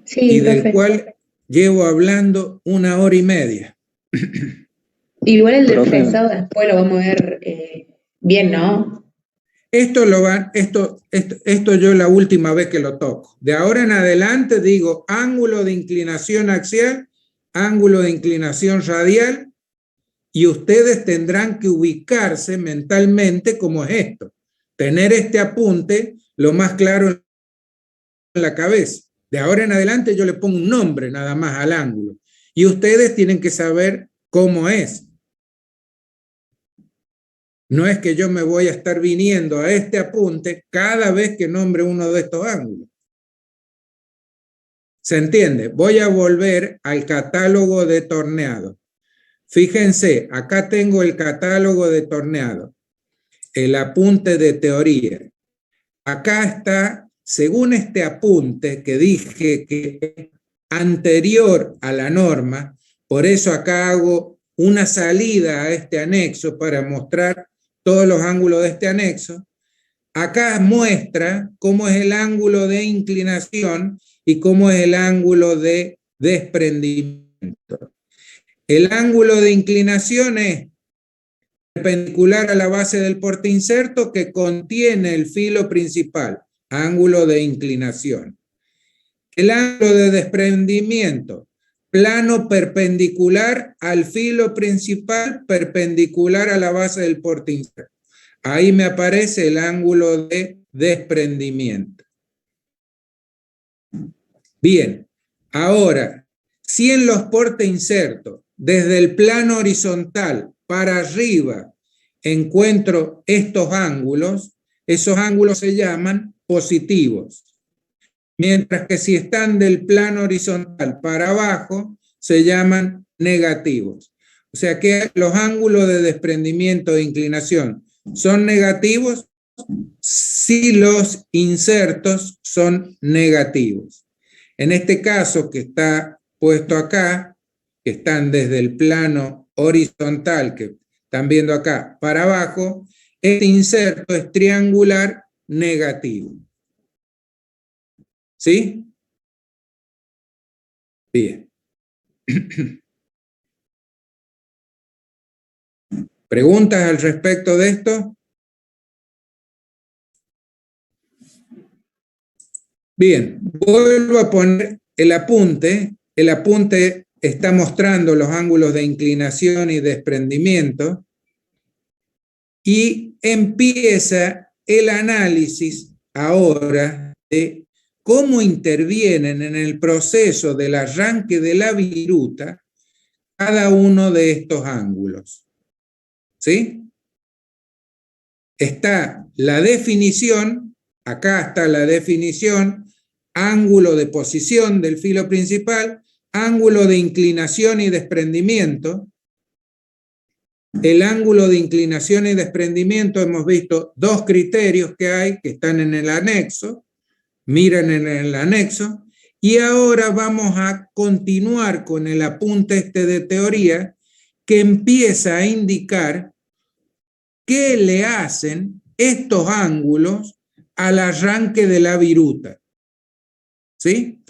Sí, y del profe. cual llevo hablando 1 hora y media. Igual el del Profe. fresado después lo vamos a ver bien, ¿no? Esto yo la última vez que lo toco. De ahora en adelante digo ángulo de inclinación axial, ángulo de inclinación radial, y ustedes tendrán que ubicarse mentalmente como es esto. Tener este apunte lo más claro en la cabeza. De ahora en adelante yo le pongo un nombre nada más al ángulo. Y ustedes tienen que saber cómo es. No es que yo me voy a estar viniendo a este apunte cada vez que nombre uno de estos ángulos. ¿Se entiende? Voy a volver al catálogo de torneado. Fíjense, acá tengo el catálogo de torneado, el apunte de teoría. Acá está, según este apunte que dije que es anterior a la norma, por eso acá hago una salida a este anexo para mostrar todos los ángulos de este anexo. Acá muestra cómo es el ángulo de inclinación y cómo es el ángulo de desprendimiento. El ángulo de inclinación es perpendicular a la base del portainserto que contiene el filo principal, ángulo de inclinación. El ángulo de desprendimiento, plano perpendicular al filo principal, perpendicular a la base del portainserto. Ahí me aparece el ángulo de desprendimiento. Bien, ahora, si en los portainsertos, desde el plano horizontal para arriba, encuentro estos ángulos, esos ángulos se llaman positivos. Mientras que si están del plano horizontal para abajo, se llaman negativos. O sea que los ángulos de desprendimiento e inclinación son negativos si los insertos son negativos. En este caso que está puesto acá, que están desde el plano horizontal que están viendo acá para abajo, este inserto es triangular negativo. ¿Sí? Bien. ¿Preguntas al respecto de esto? Bien, vuelvo a poner el apunte. El apunte está mostrando los ángulos de inclinación y desprendimiento y empieza el análisis ahora de cómo intervienen en el proceso del arranque de la viruta cada uno de estos ángulos. ¿Sí? Está la definición, acá está la definición, ángulo de posición del filo principal, ángulo de inclinación y desprendimiento. El ángulo de inclinación y desprendimiento hemos visto dos criterios que hay, que están en el anexo, miren en el anexo, y ahora vamos a continuar con el apunte este de teoría que empieza a indicar qué le hacen estos ángulos al arranque de la viruta. ¿Sí?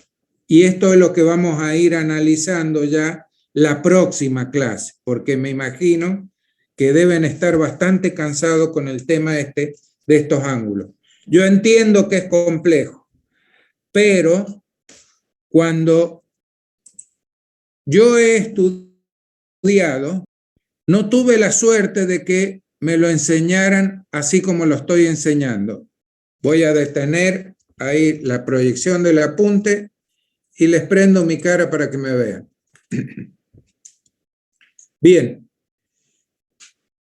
Y esto es lo que vamos a ir analizando ya la próxima clase, porque me imagino que deben estar bastante cansados con el tema este de estos ángulos. Yo entiendo que es complejo, pero cuando yo he estudiado, no tuve la suerte de que me lo enseñaran así como lo estoy enseñando. Voy a detener ahí la proyección del apunte y les prendo mi cara para que me vean. Bien.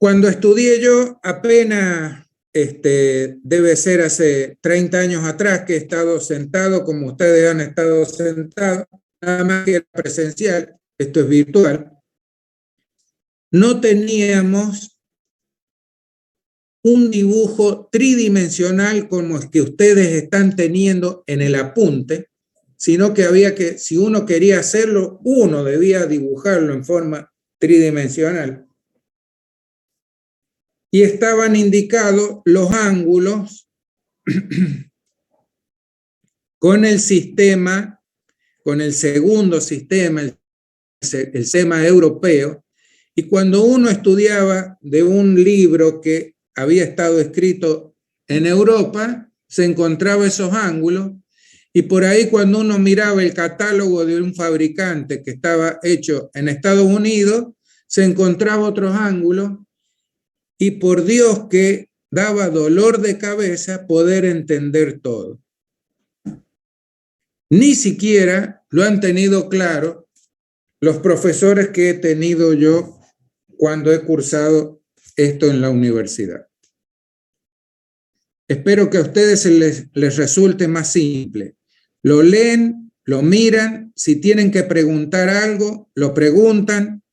Cuando estudié yo, apenas debe ser hace 30 años atrás que he estado sentado, como ustedes han estado sentados, nada más que era presencial, esto es virtual. No teníamos un dibujo tridimensional como el que ustedes están teniendo en el apunte, sino que había que, si uno quería hacerlo, uno debía dibujarlo en forma tridimensional. Y estaban indicados los ángulos con el sistema, con el segundo sistema, el sistema europeo. Y cuando uno estudiaba de un libro que había estado escrito en Europa, se encontraba esos ángulos. Y por ahí cuando uno miraba el catálogo de un fabricante que estaba hecho en Estados Unidos, se encontraba otros ángulos. Y por Dios que daba dolor de cabeza poder entender todo. Ni siquiera lo han tenido claro los profesores que he tenido yo cuando he cursado esto en la universidad. Espero que a ustedes les resulte más simple. Lo leen, lo miran, si tienen que preguntar algo, lo preguntan.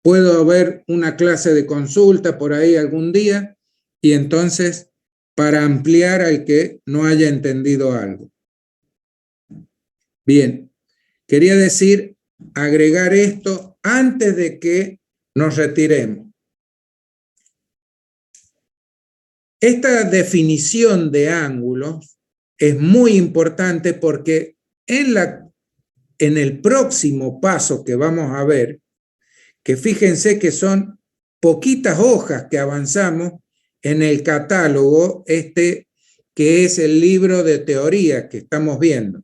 Puedo haber una clase de consulta por ahí algún día y entonces para ampliar al que no haya entendido algo. Bien, quería decir, agregar esto antes de que nos retiremos. Esta definición de ángulos es muy importante porque en el próximo paso que vamos a ver, que fíjense que son poquitas hojas que avanzamos en el catálogo que es el libro de teoría que estamos viendo.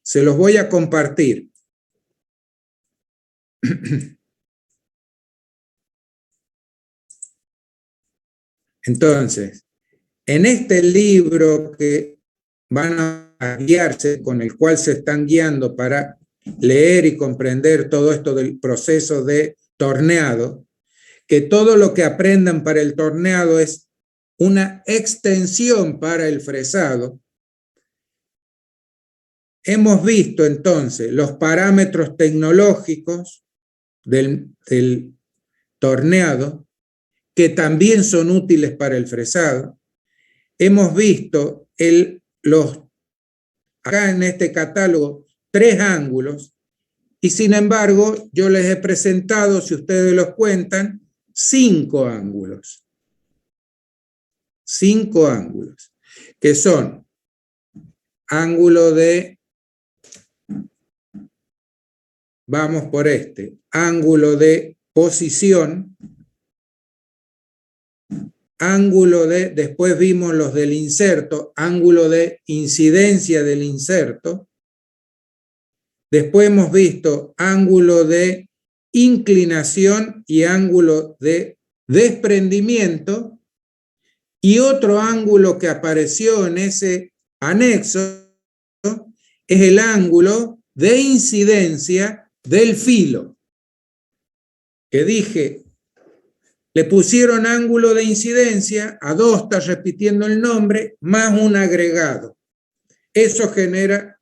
Se los voy a compartir. Entonces, en este libro que van a guiarse, con el cual se están guiando para leer y comprender todo esto del proceso de torneado, que todo lo que aprendan para el torneado es una extensión para el fresado. Hemos visto entonces los parámetros tecnológicos del torneado, que también son útiles para el fresado. Hemos visto acá en este catálogo 3 ángulos Y sin embargo, yo les he presentado, si ustedes los cuentan, 5 ángulos. 5 ángulos, que son ángulo de, vamos por este, ángulo de posición, ángulo de, después vimos los del inserto, ángulo de incidencia del inserto, después hemos visto ángulo de inclinación y ángulo de desprendimiento, y otro ángulo que apareció en ese anexo es el ángulo de incidencia del filo, que dije, le pusieron ángulo de incidencia, a 2 está repitiendo el nombre, más un agregado. Eso genera,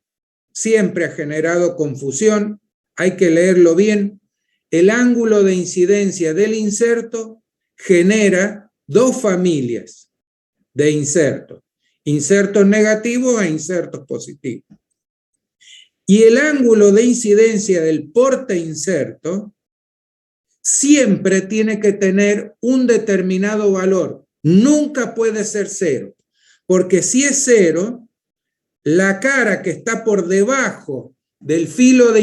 siempre ha generado confusión, hay que leerlo bien. El ángulo de incidencia del inserto genera 2 familias de insertos, insertos negativos e insertos positivos. Y el ángulo de incidencia del porte inserto siempre tiene que tener un determinado valor, nunca puede ser 0, porque si es 0, la cara que está por debajo del filo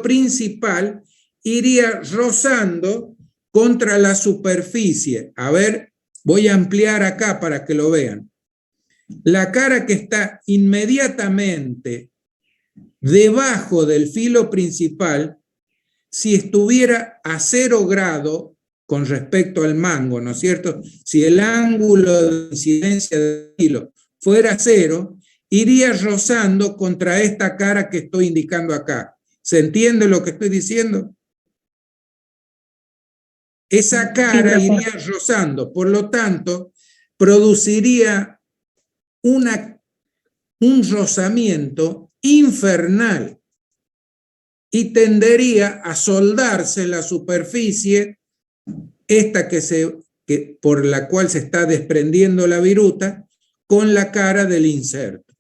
principal iría rozando contra la superficie. A ver, voy a ampliar acá para que lo vean. La cara que está inmediatamente debajo del filo principal, si estuviera a 0 grado con respecto al mango, ¿no es cierto? Si el ángulo de incidencia del filo fuera 0, iría rozando contra esta cara que estoy indicando acá. ¿Se entiende lo que estoy diciendo? Esa cara iría rozando, por lo tanto, produciría un rozamiento infernal y tendería a soldarse la superficie, esta por la cual se está desprendiendo la viruta, con la cara del inserto.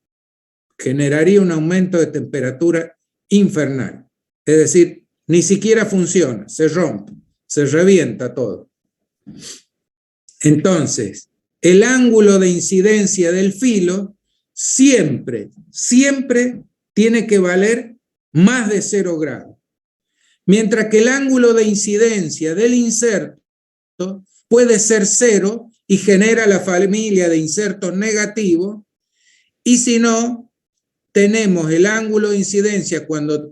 Generaría un aumento de temperatura infernal. Es decir, ni siquiera funciona, se rompe, se revienta todo. Entonces, el ángulo de incidencia del filo siempre tiene que valer más de 0 grados. Mientras que el ángulo de incidencia del inserto puede ser 0 y genera la familia de insertos negativos, y si no, tenemos el ángulo de incidencia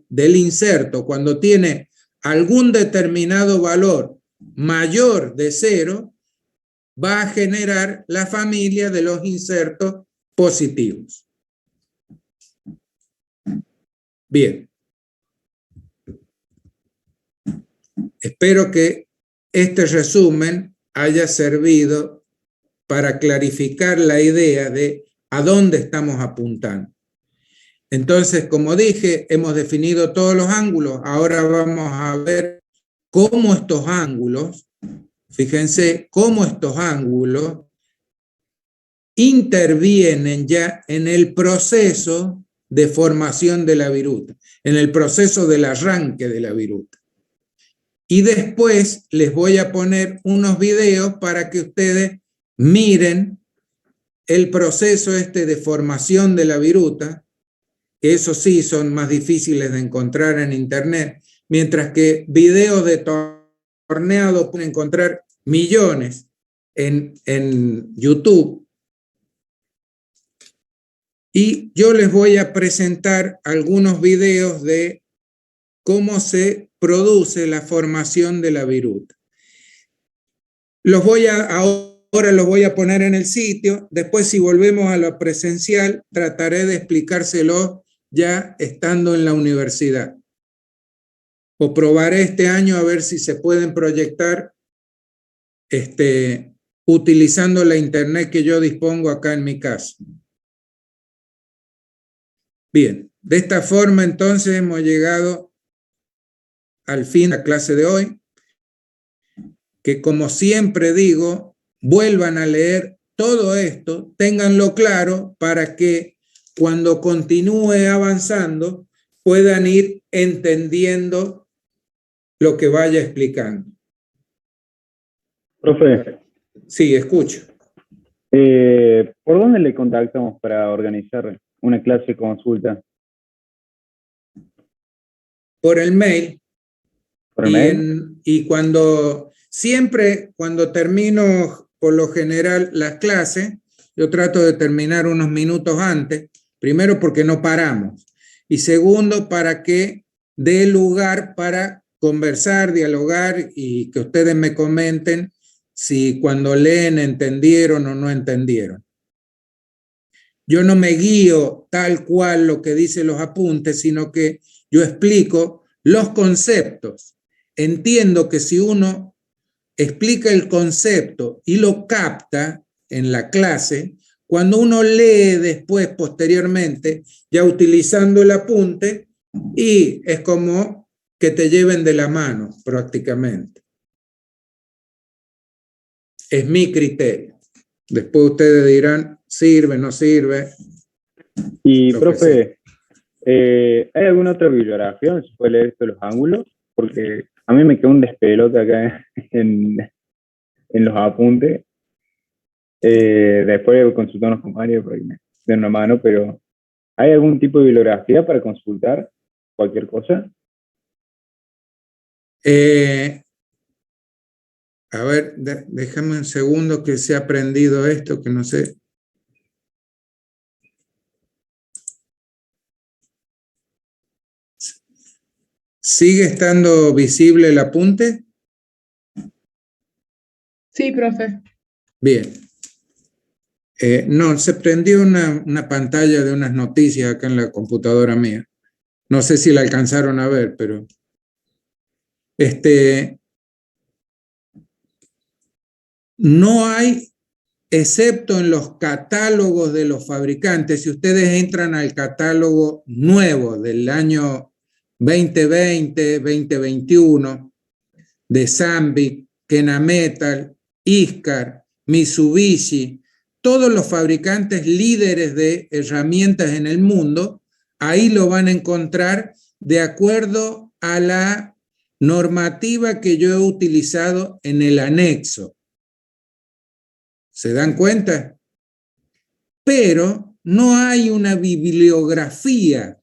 del inserto cuando tiene algún determinado valor mayor de 0, va a generar la familia de los insertos positivos. Bien. Espero que este resumen haya servido para clarificar la idea de a dónde estamos apuntando. Entonces, como dije, hemos definido todos los ángulos. Ahora vamos a ver cómo estos ángulos, fíjense cómo estos ángulos intervienen ya en el proceso de formación de la viruta, en el proceso del arranque de la viruta. Y después les voy a poner unos videos para que ustedes miren el proceso de formación de la viruta, que eso sí son más difíciles de encontrar en internet, mientras que videos de torneado pueden encontrar millones en YouTube. Y yo les voy a presentar algunos videos de cómo se produce la formación de la viruta. Ahora los voy a poner en el sitio, después si volvemos a lo presencial, trataré de explicárselo ya estando en la universidad. O probaré este año a ver si se pueden proyectar utilizando la internet que yo dispongo acá en mi casa. Bien, de esta forma entonces hemos llegado al fin de la clase de hoy, que como siempre digo, vuelvan a leer todo esto, ténganlo claro para que cuando continúe avanzando puedan ir entendiendo lo que vaya explicando. Profe, Sí, escucho. ¿por dónde le contactamos para organizar una clase de consulta? Por el mail. ¿Por el mail? Y siempre cuando termino, por lo general, las clases, yo trato de terminar unos minutos antes, primero porque no paramos, y segundo para que dé lugar para conversar, dialogar y que ustedes me comenten si cuando leen entendieron o no entendieron. Yo no me guío tal cual lo que dicen los apuntes, sino que yo explico los conceptos. Entiendo que si uno explica el concepto y lo capta en la clase, cuando uno lee después, posteriormente, ya utilizando el apunte, y es como que te lleven de la mano prácticamente. Es mi criterio. Después ustedes dirán, sirve, no sirve. Y, profe, ¿hay alguna otra bibliografía donde se puede leer esto de los ángulos? Porque a mí me quedó un despelote acá en los apuntes. Después consultar a unos compañeros para que me den una mano, pero ¿hay algún tipo de bibliografía para consultar cualquier cosa? A ver, déjame un segundo que se ha aprendido esto, que no sé. ¿Sigue estando visible el apunte? Sí, profe. Bien. No, se prendió una pantalla de unas noticias acá en la computadora mía. No sé si la alcanzaron a ver, pero no hay, excepto en los catálogos de los fabricantes, si ustedes entran al catálogo nuevo del año 2020, 2021, de Sandvik, Kennametal, Iscar, Mitsubishi, todos los fabricantes líderes de herramientas en el mundo, ahí lo van a encontrar de acuerdo a la normativa que yo he utilizado en el anexo. ¿Se dan cuenta? Pero no hay una bibliografía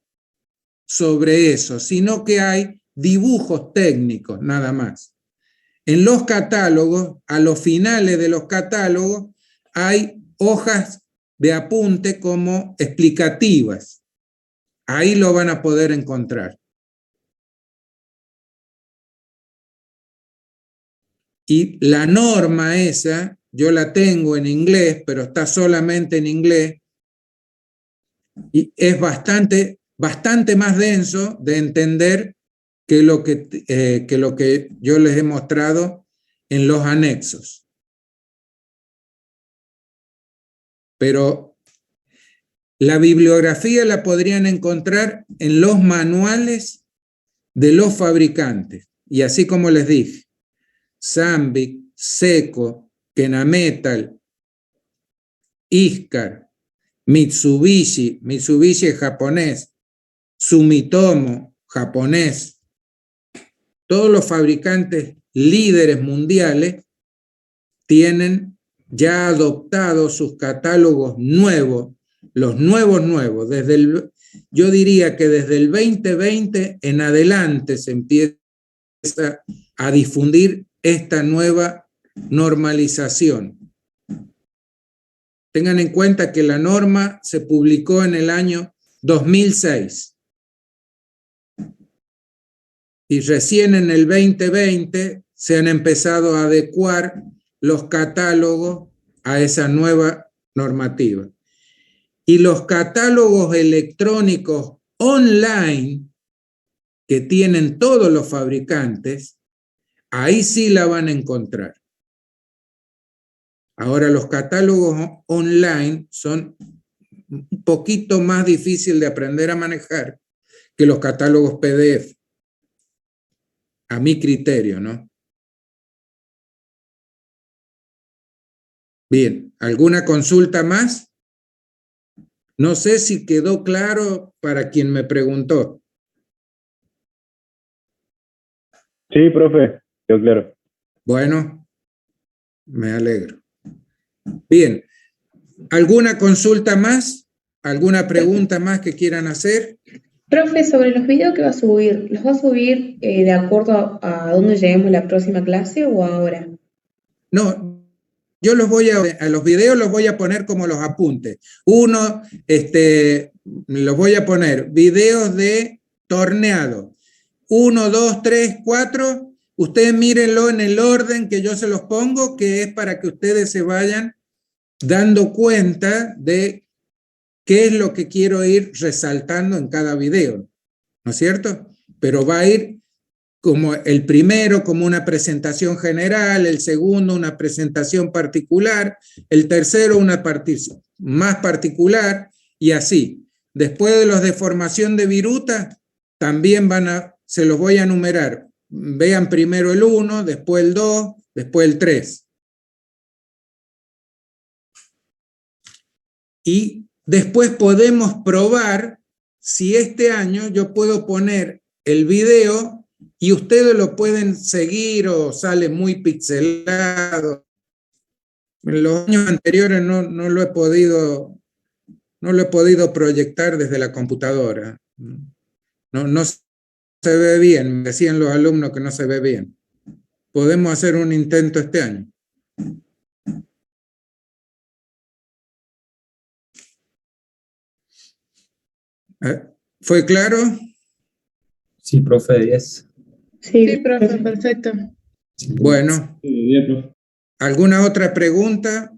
sobre eso, sino que hay dibujos técnicos, nada más. En los catálogos, a los finales de los catálogos, hay hojas de apunte como explicativas. Ahí lo van a poder encontrar. Y la norma esa, yo la tengo en inglés, pero está solamente en inglés, y es bastante más denso de entender que lo que yo les he mostrado en los anexos. Pero la bibliografía la podrían encontrar en los manuales de los fabricantes. Y así como les dije, Sandvik, Seco, Kennametal, Iscar, Mitsubishi es japonés, Sumitomo, japonés, todos los fabricantes líderes mundiales tienen ya adoptados sus catálogos nuevos, los nuevos, yo diría que desde el 2020 en adelante se empieza a difundir esta nueva normalización. Tengan en cuenta que la norma se publicó en el año 2006 y recién en el 2020 se han empezado a adecuar los catálogos a esa nueva normativa. Y los catálogos electrónicos online que tienen todos los fabricantes, ahí sí la van a encontrar. Ahora, los catálogos online son un poquito más difícil de aprender a manejar que los catálogos PDF, a mi criterio, ¿no? Bien, ¿alguna consulta más? No sé si quedó claro para quien me preguntó. Sí, profe, yo claro. Bueno, me alegro. Bien, ¿alguna consulta más? ¿Alguna pregunta más que quieran hacer? Profe, sobre los videos que va a subir, ¿los va a subir de acuerdo a dónde lleguemos la próxima clase o ahora? No, yo a los videos los voy a poner como los apuntes. Uno, los voy a poner videos de torneado. 1, 2, 3, 4. Ustedes mírenlo en el orden que yo se los pongo, que es para que ustedes se vayan dando cuenta de qué es lo que quiero ir resaltando en cada video, ¿no es cierto? Pero va a ir como el primero, como una presentación general, el segundo, una presentación particular, el tercero, una más particular, y así. Después de los de formación de viruta, también se los voy a numerar. Vean primero el 1, después el 2, después el 3. Y después podemos probar si este año yo puedo poner el video y ustedes lo pueden seguir o sale muy pixelado. En los años anteriores no lo he podido proyectar desde la computadora. No se ve bien, me decían los alumnos que no se ve bien. Podemos hacer un intento este año. ¿Fue claro? Sí, profe, 10. Sí, profe, perfecto. Bueno, Bien, profe. ¿alguna otra pregunta?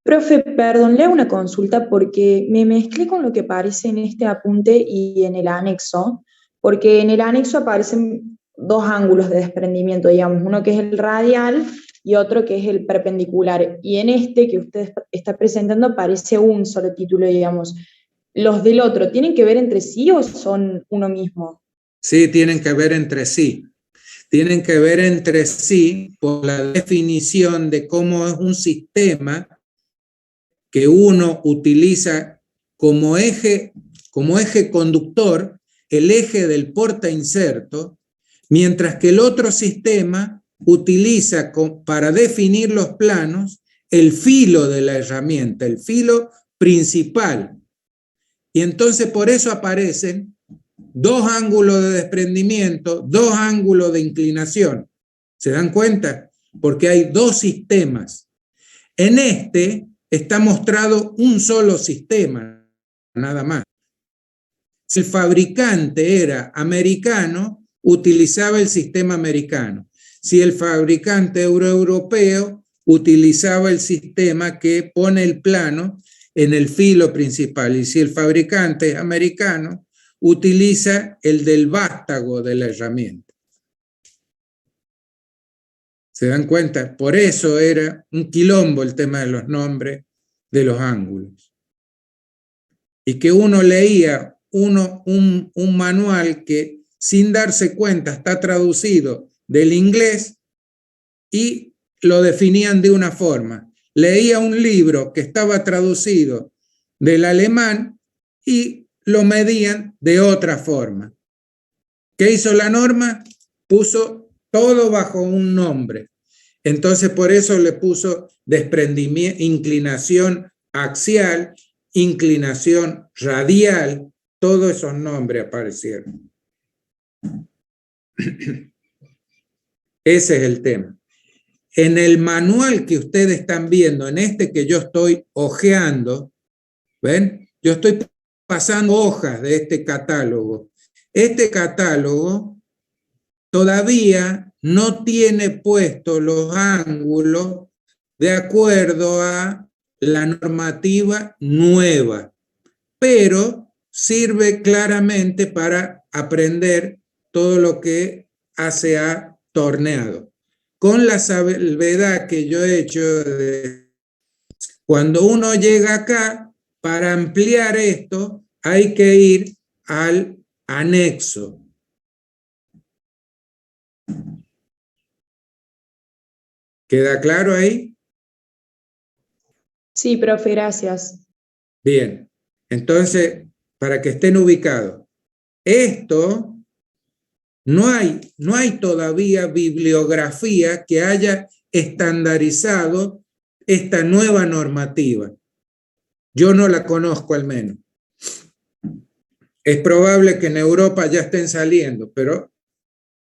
Profe, perdón, le hago una consulta porque me mezclé con lo que aparece en este apunte y en el anexo, porque en el anexo aparecen dos ángulos de desprendimiento, digamos, uno que es el radial y otro que es el perpendicular. Y en este que usted está presentando aparece un solo título, digamos. ¿Los del otro tienen que ver entre sí o son uno mismo? Sí, tienen que ver entre sí. Tienen que ver entre sí por la definición de cómo es un sistema que uno utiliza como eje conductor, el eje del portainserto, mientras que el otro sistema utiliza para definir los planos el filo de la herramienta, el filo principal. Y entonces por eso aparecen dos ángulos de desprendimiento, dos ángulos de inclinación. ¿Se dan cuenta? Porque hay dos sistemas. En este está mostrado un solo sistema, nada más. Si el fabricante era americano, utilizaba el sistema americano. Si el fabricante europeo, utilizaba el sistema que pone el plano en el filo principal. Y si el fabricante es americano, utiliza el del vástago de la herramienta. ¿Se dan cuenta? Por eso era un quilombo el tema de los nombres de los ángulos. Y que uno leía un manual que sin darse cuenta está traducido del inglés y lo definían de una forma. Leía un libro que estaba traducido del alemán y lo medían de otra forma. ¿Qué hizo la norma? Puso todo bajo un nombre. Entonces por eso le puso desprendimiento, inclinación axial, inclinación radial, todos esos nombres aparecieron. Ese es el tema. En el manual que ustedes están viendo, en este que yo estoy hojeando, ¿ven? Yo estoy pasando hojas de este catálogo. Este catálogo todavía no tiene puestos los ángulos de acuerdo a la normativa nueva, pero sirve claramente para aprender todo lo que hace a torneado. Con la salvedad que yo he hecho cuando uno llega acá, para ampliar esto, hay que ir al anexo. ¿Queda claro ahí? Sí, profe, gracias. Bien. Entonces, para que estén ubicados, esto no hay todavía bibliografía que haya estandarizado esta nueva normativa. Yo no la conozco al menos. Es probable que en Europa ya estén saliendo, pero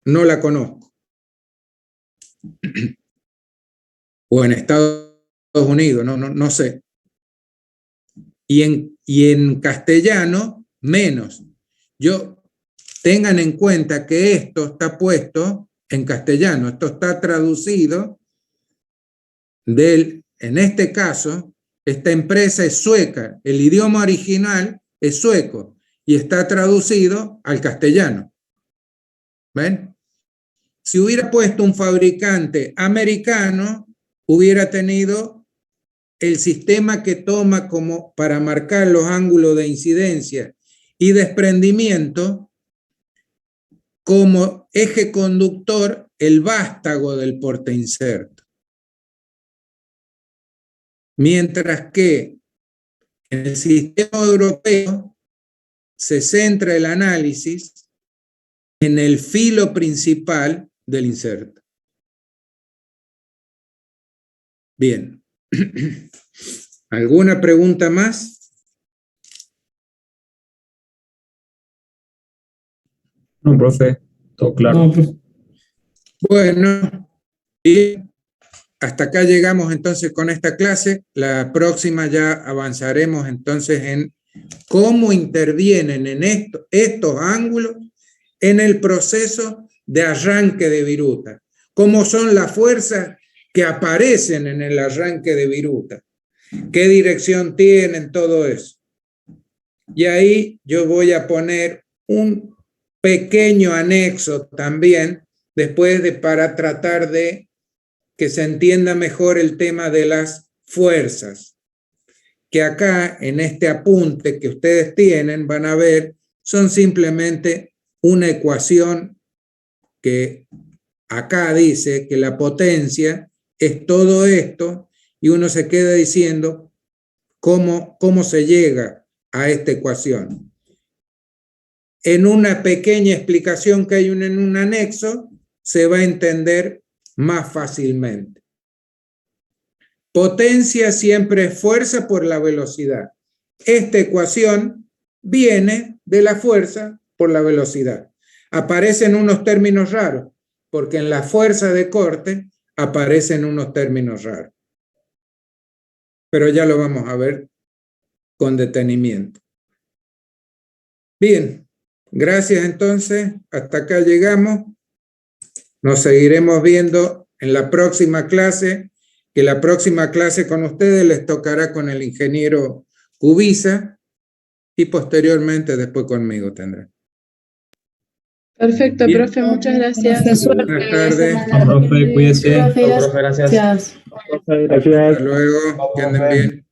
no la conozco. O en Estados Unidos, no sé. Y en castellano, menos. Tengan en cuenta que esto está puesto en castellano, esto está traducido en este caso, esta empresa es sueca, el idioma original es sueco y está traducido al castellano. ¿Ven? Si hubiera puesto un fabricante americano, hubiera tenido el sistema que toma como para marcar los ángulos de incidencia y desprendimiento como eje conductor el vástago del portainserto. Mientras que en el sistema europeo se centra el análisis en el filo principal del inserto. Bien. ¿Alguna pregunta más? No, profe, todo claro. No, profe. Bueno, y hasta acá llegamos entonces con esta clase. La próxima ya avanzaremos entonces en cómo intervienen en estos ángulos en el proceso de arranque de viruta. Cómo son las fuerzas que aparecen en el arranque de viruta. ¿Qué dirección tienen? Todo eso. Y ahí yo voy a poner un pequeño anexo también, para tratar de que se entienda mejor el tema de las fuerzas, que acá en este apunte que ustedes tienen van a ver, son simplemente una ecuación que acá dice que la potencia es todo esto y uno se queda diciendo cómo se llega a esta ecuación. En una pequeña explicación que hay en un anexo se va a entender más fácilmente. Potencia siempre es fuerza por la velocidad. Esta ecuación viene de la fuerza por la velocidad. Aparecen unos términos raros, porque en la fuerza de corte aparecen unos términos raros. Pero ya lo vamos a ver con detenimiento. Bien, gracias entonces. Hasta acá llegamos. Nos seguiremos viendo en la próxima clase, que la próxima clase con ustedes les tocará con el ingeniero Cubiza y posteriormente después conmigo tendrán. Perfecto, Bien. profe, muchas gracias. Buenas tardes. Profe, cuídese. Profe, Profe, gracias. gracias. Gracias. Hasta luego, que anden bien.